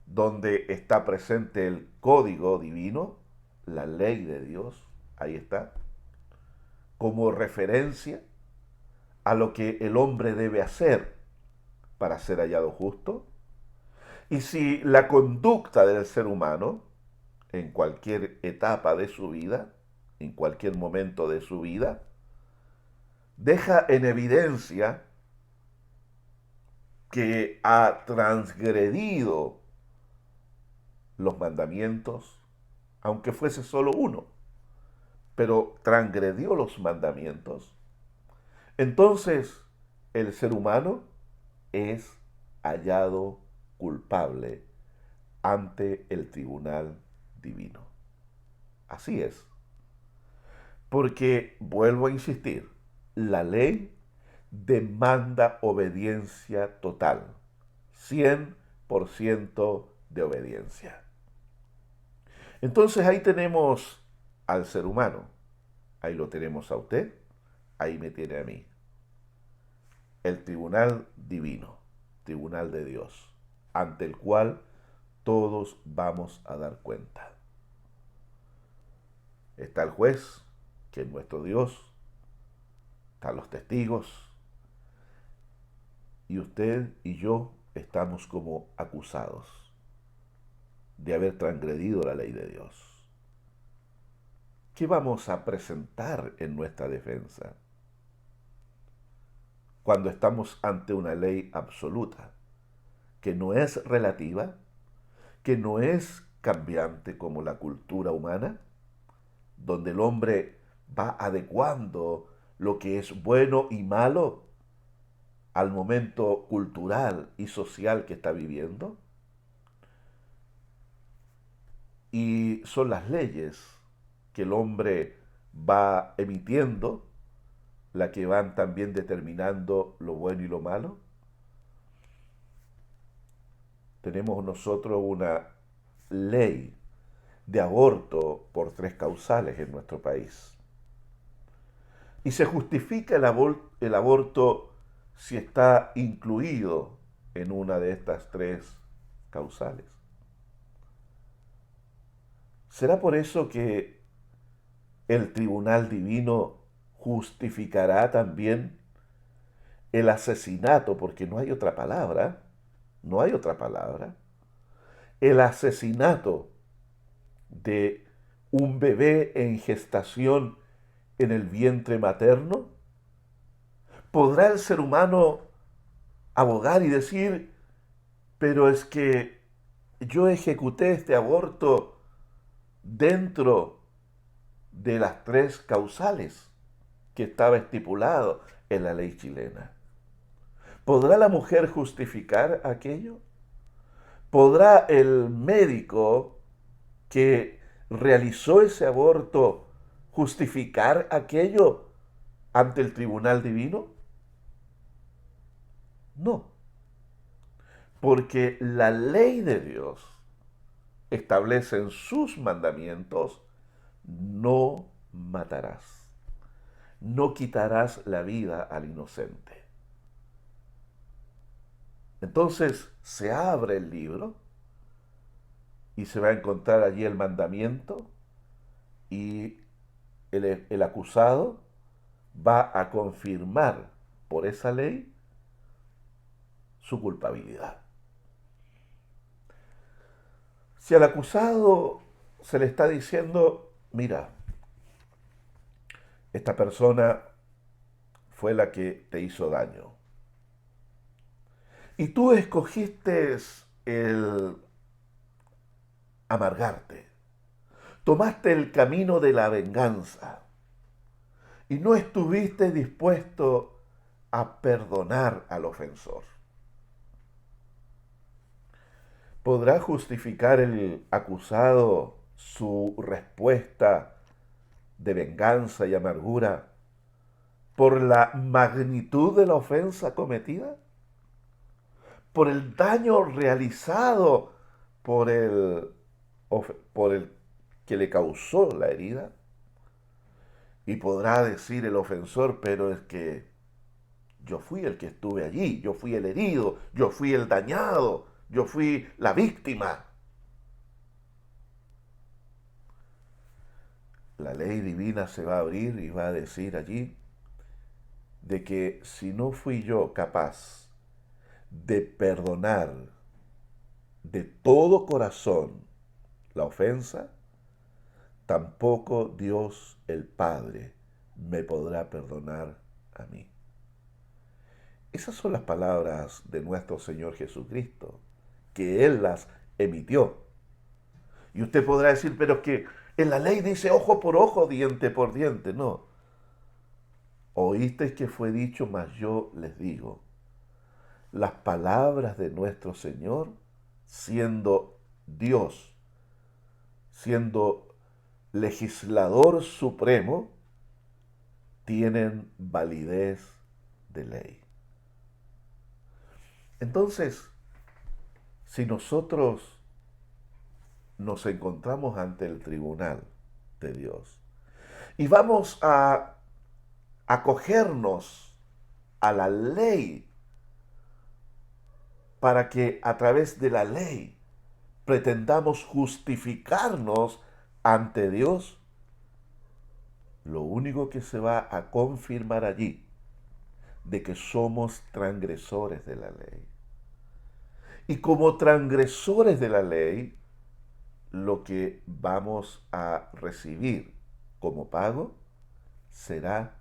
donde está presente el código divino, la ley de Dios, ahí está, como referencia a lo que el hombre debe hacer para ser hallado justo. Y si la conducta del ser humano, en cualquier etapa de su vida, en cualquier momento de su vida, deja en evidencia que ha transgredido los mandamientos, aunque fuese solo uno, pero transgredió los mandamientos, entonces el ser humano es hallado culpable ante el tribunal divino. Así es. Porque, vuelvo a insistir, la ley demanda obediencia total, 100% de obediencia. Entonces ahí tenemos al ser humano, ahí lo tenemos a usted, ahí me tiene a mí. El tribunal divino, tribunal de Dios, ante el cual todos vamos a dar cuenta. Está el juez, que es nuestro Dios, están los testigos, y usted y yo estamos como acusados de haber transgredido la ley de Dios. ¿Qué vamos a presentar en nuestra defensa cuando estamos ante una ley absoluta, que no es relativa, que no es cambiante como la cultura humana, donde el hombre va adecuando lo que es bueno y malo al momento cultural y social que está viviendo? Y son las leyes que el hombre va emitiendo las que van también determinando lo bueno y lo malo. Tenemos nosotros una ley de aborto por 3 causales en nuestro país. Y se justifica el aborto si está incluido en una de estas 3 causales. ¿Será por eso que el tribunal divino justificará también el asesinato? Porque no hay otra palabra, no hay otra palabra. El asesinato de un bebé en gestación en el vientre materno. ¿Podrá el ser humano abogar y decir, pero es que yo ejecuté este aborto dentro de las 3 causales que estaba estipulado en la ley chilena? ¿Podrá la mujer justificar aquello? ¿Podrá el médico que realizó ese aborto justificar aquello ante el tribunal divino? No, porque la ley de Dios establece en sus mandamientos: no matarás, no quitarás la vida al inocente. Entonces se abre el libro y se va a encontrar allí el mandamiento, y el acusado va a confirmar por esa ley su culpabilidad. Si al acusado se le está diciendo, mira, esta persona fue la que te hizo daño, y tú escogiste el amargarte, tomaste el camino de la venganza y no estuviste dispuesto a perdonar al ofensor, ¿podrá justificar el acusado su respuesta de venganza y amargura por la magnitud de la ofensa cometida? ¿Por el daño realizado por por el que le causó la herida? Y podrá decir el ofensor, pero es que yo fui el que estuve allí, yo fui el herido, yo fui el dañado, yo fui la víctima. La ley divina se va a abrir y va a decir allí de que si no fui yo capaz de perdonar de todo corazón la ofensa, tampoco Dios el Padre me podrá perdonar a mí. Esas son las palabras de nuestro Señor Jesucristo, que Él las emitió. Y usted podrá decir, pero es que en la ley dice ojo por ojo, diente por diente. No. Oísteis que fue dicho, mas yo les digo. Las palabras de nuestro Señor, siendo Dios, siendo legislador supremo, tienen validez de ley. Entonces, si nosotros nos encontramos ante el tribunal de Dios y vamos a acogernos a la ley para que a través de la ley pretendamos justificarnos ante Dios, lo único que se va a confirmar allí de que somos transgresores de la ley. Y como transgresores de la ley, lo que vamos a recibir como pago será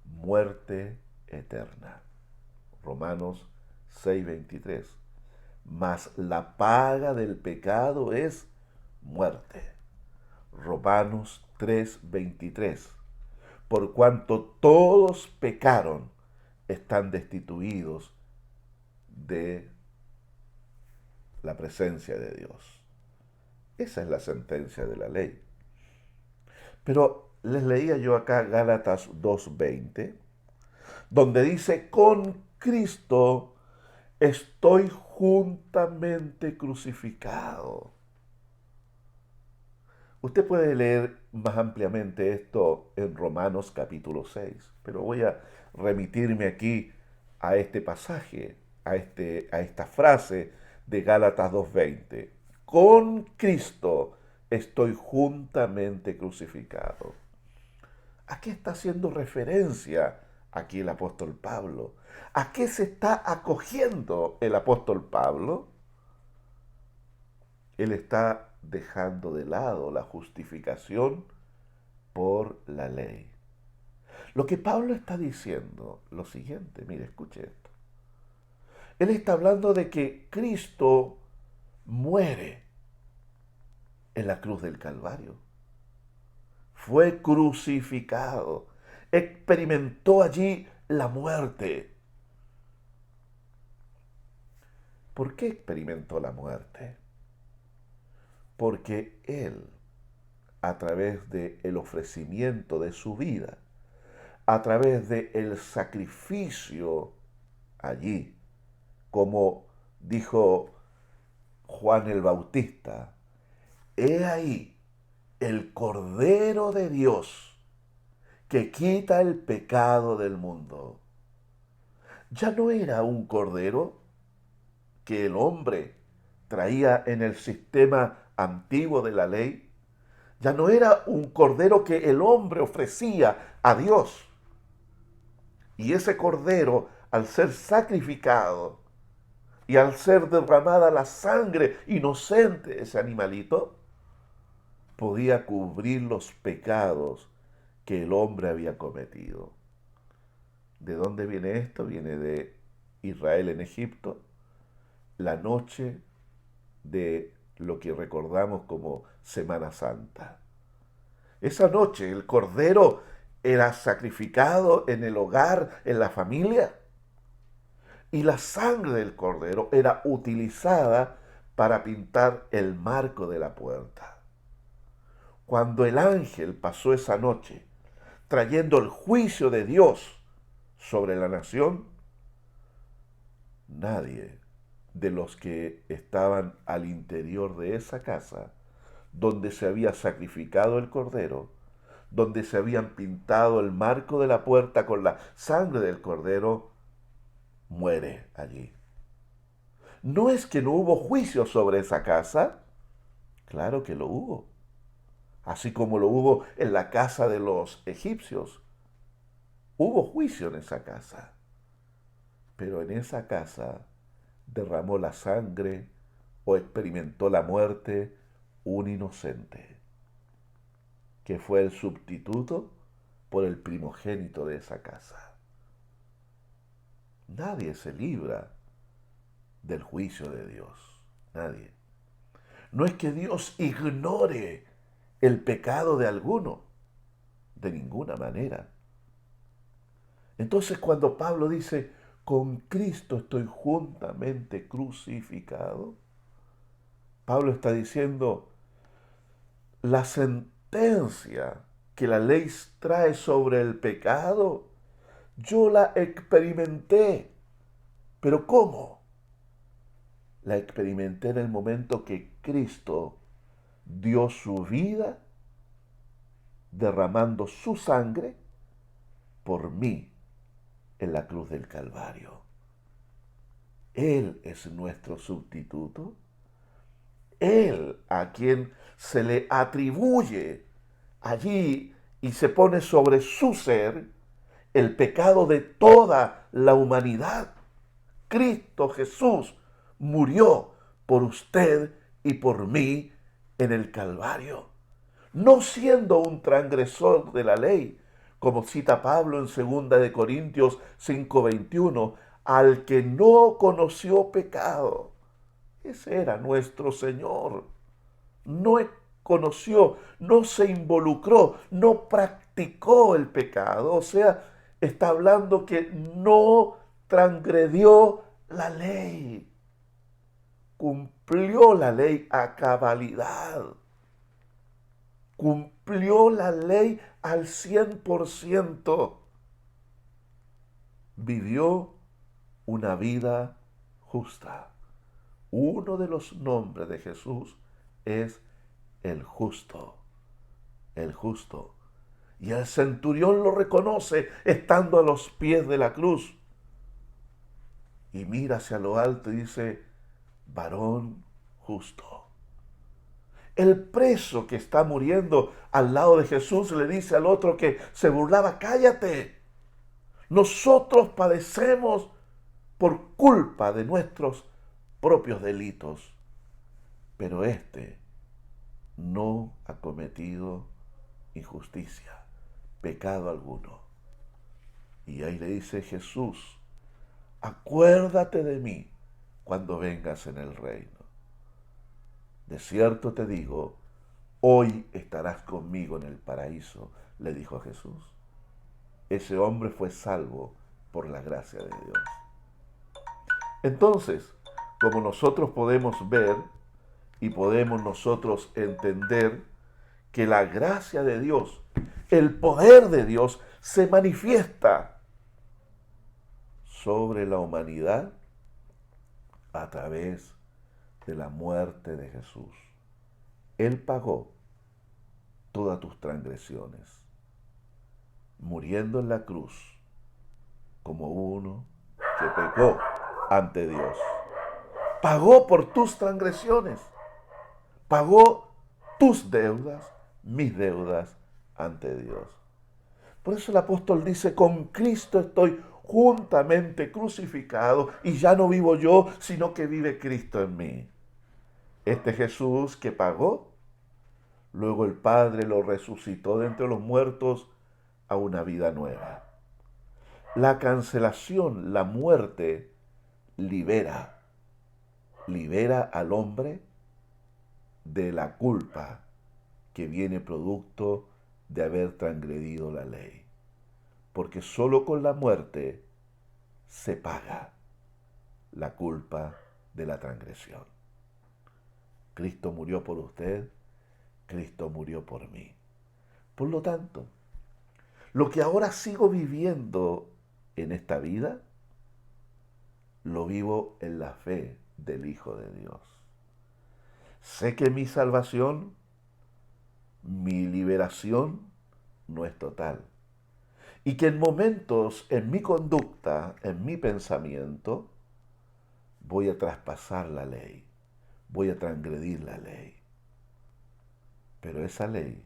muerte eterna. Romanos 6:23. Mas la paga del pecado es muerte. Romanos 3:23. Por cuanto todos pecaron, están destituidos de la presencia de Dios. Esa es la sentencia de la ley. Pero les leía yo acá Gálatas 2:20, donde dice, con Cristo estoy juntamente crucificado. Usted puede leer más ampliamente esto en Romanos capítulo 6, pero voy a remitirme aquí a este pasaje, a esta frase de Gálatas 2:20. Con Cristo estoy juntamente crucificado. ¿A qué está haciendo referencia aquí el apóstol Pablo? ¿A qué se está acogiendo el apóstol Pablo? Él está dejando de lado la justificación por la ley. Lo que Pablo está diciendo, lo siguiente, mire, escuche esto. Él está hablando de que Cristo muere en la cruz del Calvario. Fue crucificado, experimentó allí la muerte. ¿Por qué experimentó la muerte? Porque Él, a través del ofrecimiento de su vida, a través del sacrificio allí, como dijo Juan el Bautista, he ahí el Cordero de Dios que quita el pecado del mundo. Ya no era un cordero que el hombre traía en el sistema antiguo de la ley. Ya no era un cordero que el hombre ofrecía a Dios. Y ese cordero, al ser sacrificado y al ser derramada la sangre inocente de ese animalito, podía cubrir los pecados que el hombre había cometido. ¿De dónde viene esto? Viene de Israel en Egipto, la noche de lo que recordamos como Semana Santa. Esa noche el cordero era sacrificado en el hogar, en la familia, y la sangre del cordero era utilizada para pintar el marco de la puerta. Cuando el ángel pasó esa noche trayendo el juicio de Dios sobre la nación, nadie de los que estaban al interior de esa casa, donde se había sacrificado el cordero, donde se habían pintado el marco de la puerta con la sangre del cordero, muere allí. ¿No es que no hubo juicio sobre esa casa? Claro que lo hubo. Así como lo hubo en la casa de los egipcios. Hubo juicio en esa casa. Pero en esa casa derramó la sangre o experimentó la muerte un inocente, que fue el sustituto por el primogénito de esa casa. Nadie se libra del juicio de Dios. Nadie. No es que Dios ignore el pecado de alguno, de ninguna manera. Entonces cuando Pablo dice, con Cristo estoy juntamente crucificado, Pablo está diciendo, la sentencia que la ley trae sobre el pecado Yo la experimenté. ¿Pero cómo? La experimenté en el momento que Cristo dio su vida derramando su sangre por mí en la cruz del Calvario. Él es nuestro sustituto. Él a quien se le atribuye allí y se pone sobre su ser el pecado de toda la humanidad. Cristo Jesús murió por usted y por mí en el Calvario, no siendo un transgresor de la ley, como cita Pablo en 2 Corintios 5:21, al que no conoció pecado. Ese era nuestro Señor. No conoció, no se involucró, no practicó el pecado. O sea, está hablando que no transgredió la ley. Cumplió la ley a cabalidad. Cumplió la ley al 100%. Vivió una vida justa. Uno de los nombres de Jesús es el justo. El justo. Y el centurión lo reconoce estando a los pies de la cruz. Y mira hacia lo alto y dice, varón justo. El preso que está muriendo al lado de Jesús le dice al otro que se burlaba, cállate. Nosotros padecemos por culpa de nuestros propios delitos, pero este no ha cometido injusticia, pecado alguno. Y ahí le dice Jesús, acuérdate de mí cuando vengas en el reino. De cierto te digo, hoy estarás conmigo en el paraíso, le dijo a Jesús. Ese hombre fue salvo por la gracia de Dios. Entonces, como nosotros podemos ver y podemos nosotros entender que la gracia de Dios, el poder de Dios se manifiesta sobre la humanidad a través de la muerte de Jesús. Él pagó todas tus transgresiones, muriendo en la cruz como uno que pecó ante Dios. Pagó por tus transgresiones, pagó tus deudas, mis deudas ante Dios. Por eso el apóstol dice, con Cristo estoy juntamente crucificado y ya no vivo yo, sino que vive Cristo en mí. Este Jesús que pagó, luego el Padre lo resucitó de entre los muertos a una vida nueva. La cancelación, la muerte, libera al hombre de la culpa que viene producto de haber transgredido la ley. Porque solo con la muerte se paga la culpa de la transgresión. Cristo murió por usted, Cristo murió por mí. Por lo tanto, lo que ahora sigo viviendo en esta vida, lo vivo en la fe del Hijo de Dios. Sé que mi salvación, mi liberación, no es total. Y que en momentos, en mi conducta, en mi pensamiento, voy a traspasar la ley, voy a transgredir la ley. Pero esa ley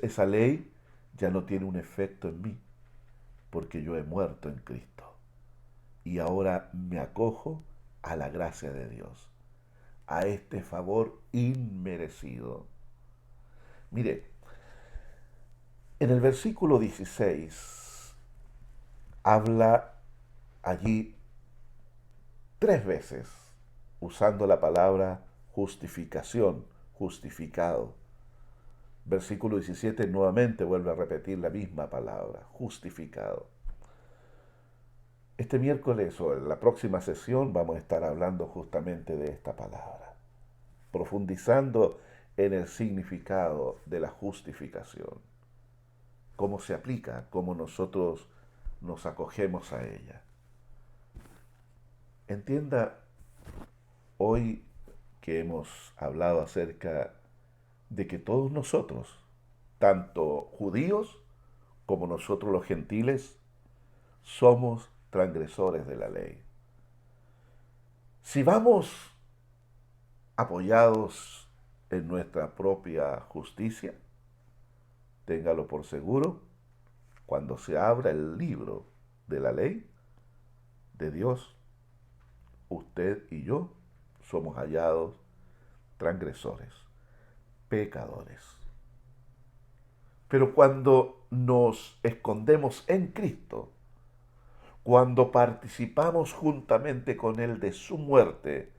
esa ley ya no tiene un efecto en mí, porque yo he muerto en Cristo. Y ahora me acojo a la gracia de Dios, a este favor inmerecido. Mire, en el versículo 16 habla allí 3 veces usando la palabra justificación, justificado. Versículo 17 nuevamente vuelve a repetir la misma palabra, justificado. Este miércoles o en la próxima sesión vamos a estar hablando justamente de esta palabra, profundizando en el significado de la justificación. cómo se aplica, cómo nosotros nos acogemos a ella. Entienda hoy que hemos hablado acerca de que todos nosotros, tanto judíos como nosotros los gentiles, somos transgresores de la ley. Si vamos apoyados en nuestra propia justicia, téngalo por seguro, cuando se abra el libro de la ley de Dios, usted y yo somos hallados transgresores, pecadores. Pero cuando nos escondemos en Cristo, cuando participamos juntamente con Él de su muerte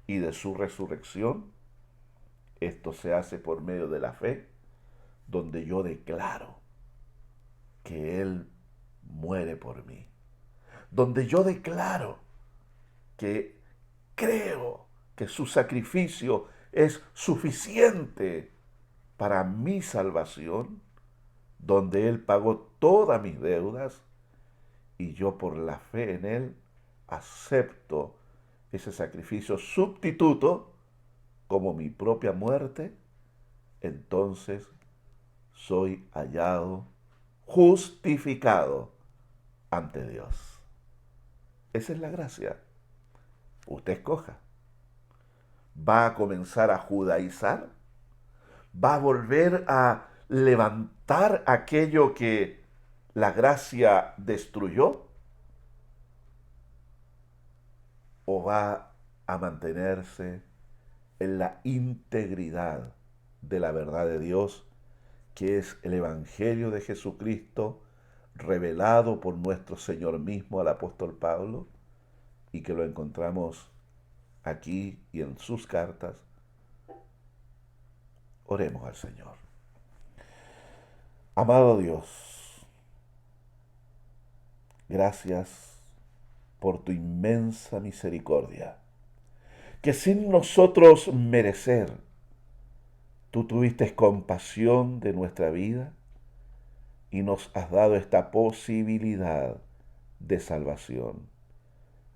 y de su resurrección, esto se hace por medio de la fe, donde yo declaro que Él muere por mí, donde yo declaro que creo que su sacrificio es suficiente para mi salvación, donde Él pagó todas mis deudas y yo por la fe en Él acepto ese sacrificio sustituto como mi propia muerte, entonces soy hallado justificado ante Dios. Esa es la gracia. Usted escoja. ¿Va a comenzar a judaizar? ¿Va a volver a levantar aquello que la gracia destruyó? ¿O va a mantenerse en la integridad de la verdad de Dios, que es el Evangelio de Jesucristo, revelado por nuestro Señor mismo al apóstol Pablo, y que lo encontramos aquí y en sus cartas? Oremos al Señor. Amado Dios, gracias por tu inmensa misericordia, que sin nosotros merecer, tú tuviste compasión de nuestra vida y nos has dado esta posibilidad de salvación.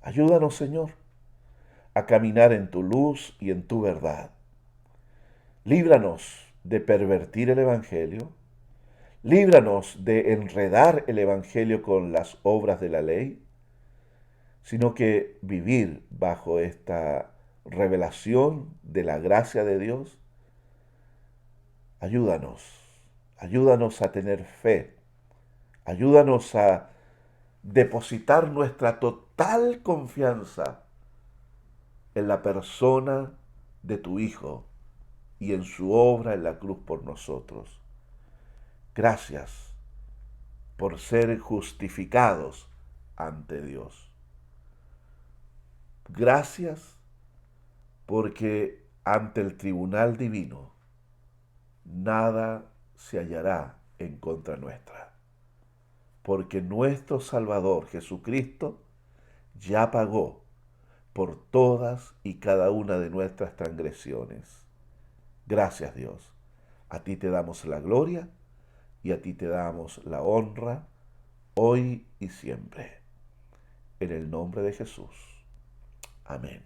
Ayúdanos, Señor, a caminar en tu luz y en tu verdad. Líbranos de pervertir el Evangelio. Líbranos de enredar el Evangelio con las obras de la ley, sino que vivir bajo esta revelación de la gracia de Dios. Ayúdanos a tener fe, ayúdanos a depositar nuestra total confianza en la persona de tu Hijo y en su obra en la cruz por nosotros. Gracias por ser justificados ante Dios. Gracias porque ante el tribunal divino nada se hallará en contra nuestra, porque nuestro Salvador Jesucristo ya pagó por todas y cada una de nuestras transgresiones. Gracias, Dios. A ti te damos la gloria y a ti te damos la honra, hoy y siempre. En el nombre de Jesús. Amén.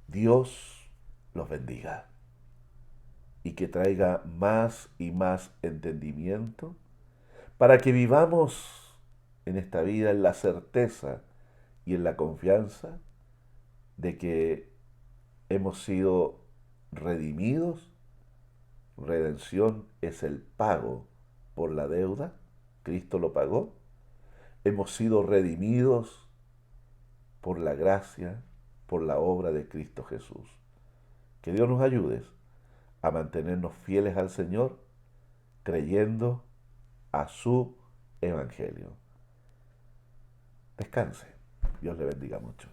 Dios los bendiga y que traiga más y más entendimiento para que vivamos en esta vida en la certeza y en la confianza de que hemos sido redimidos. Redención es el pago por la deuda. Cristo lo pagó. Hemos sido redimidos por la gracia, por la obra de Cristo Jesús. Que Dios nos ayude a mantenernos fieles al Señor, creyendo a su Evangelio. Descanse. Dios le bendiga mucho.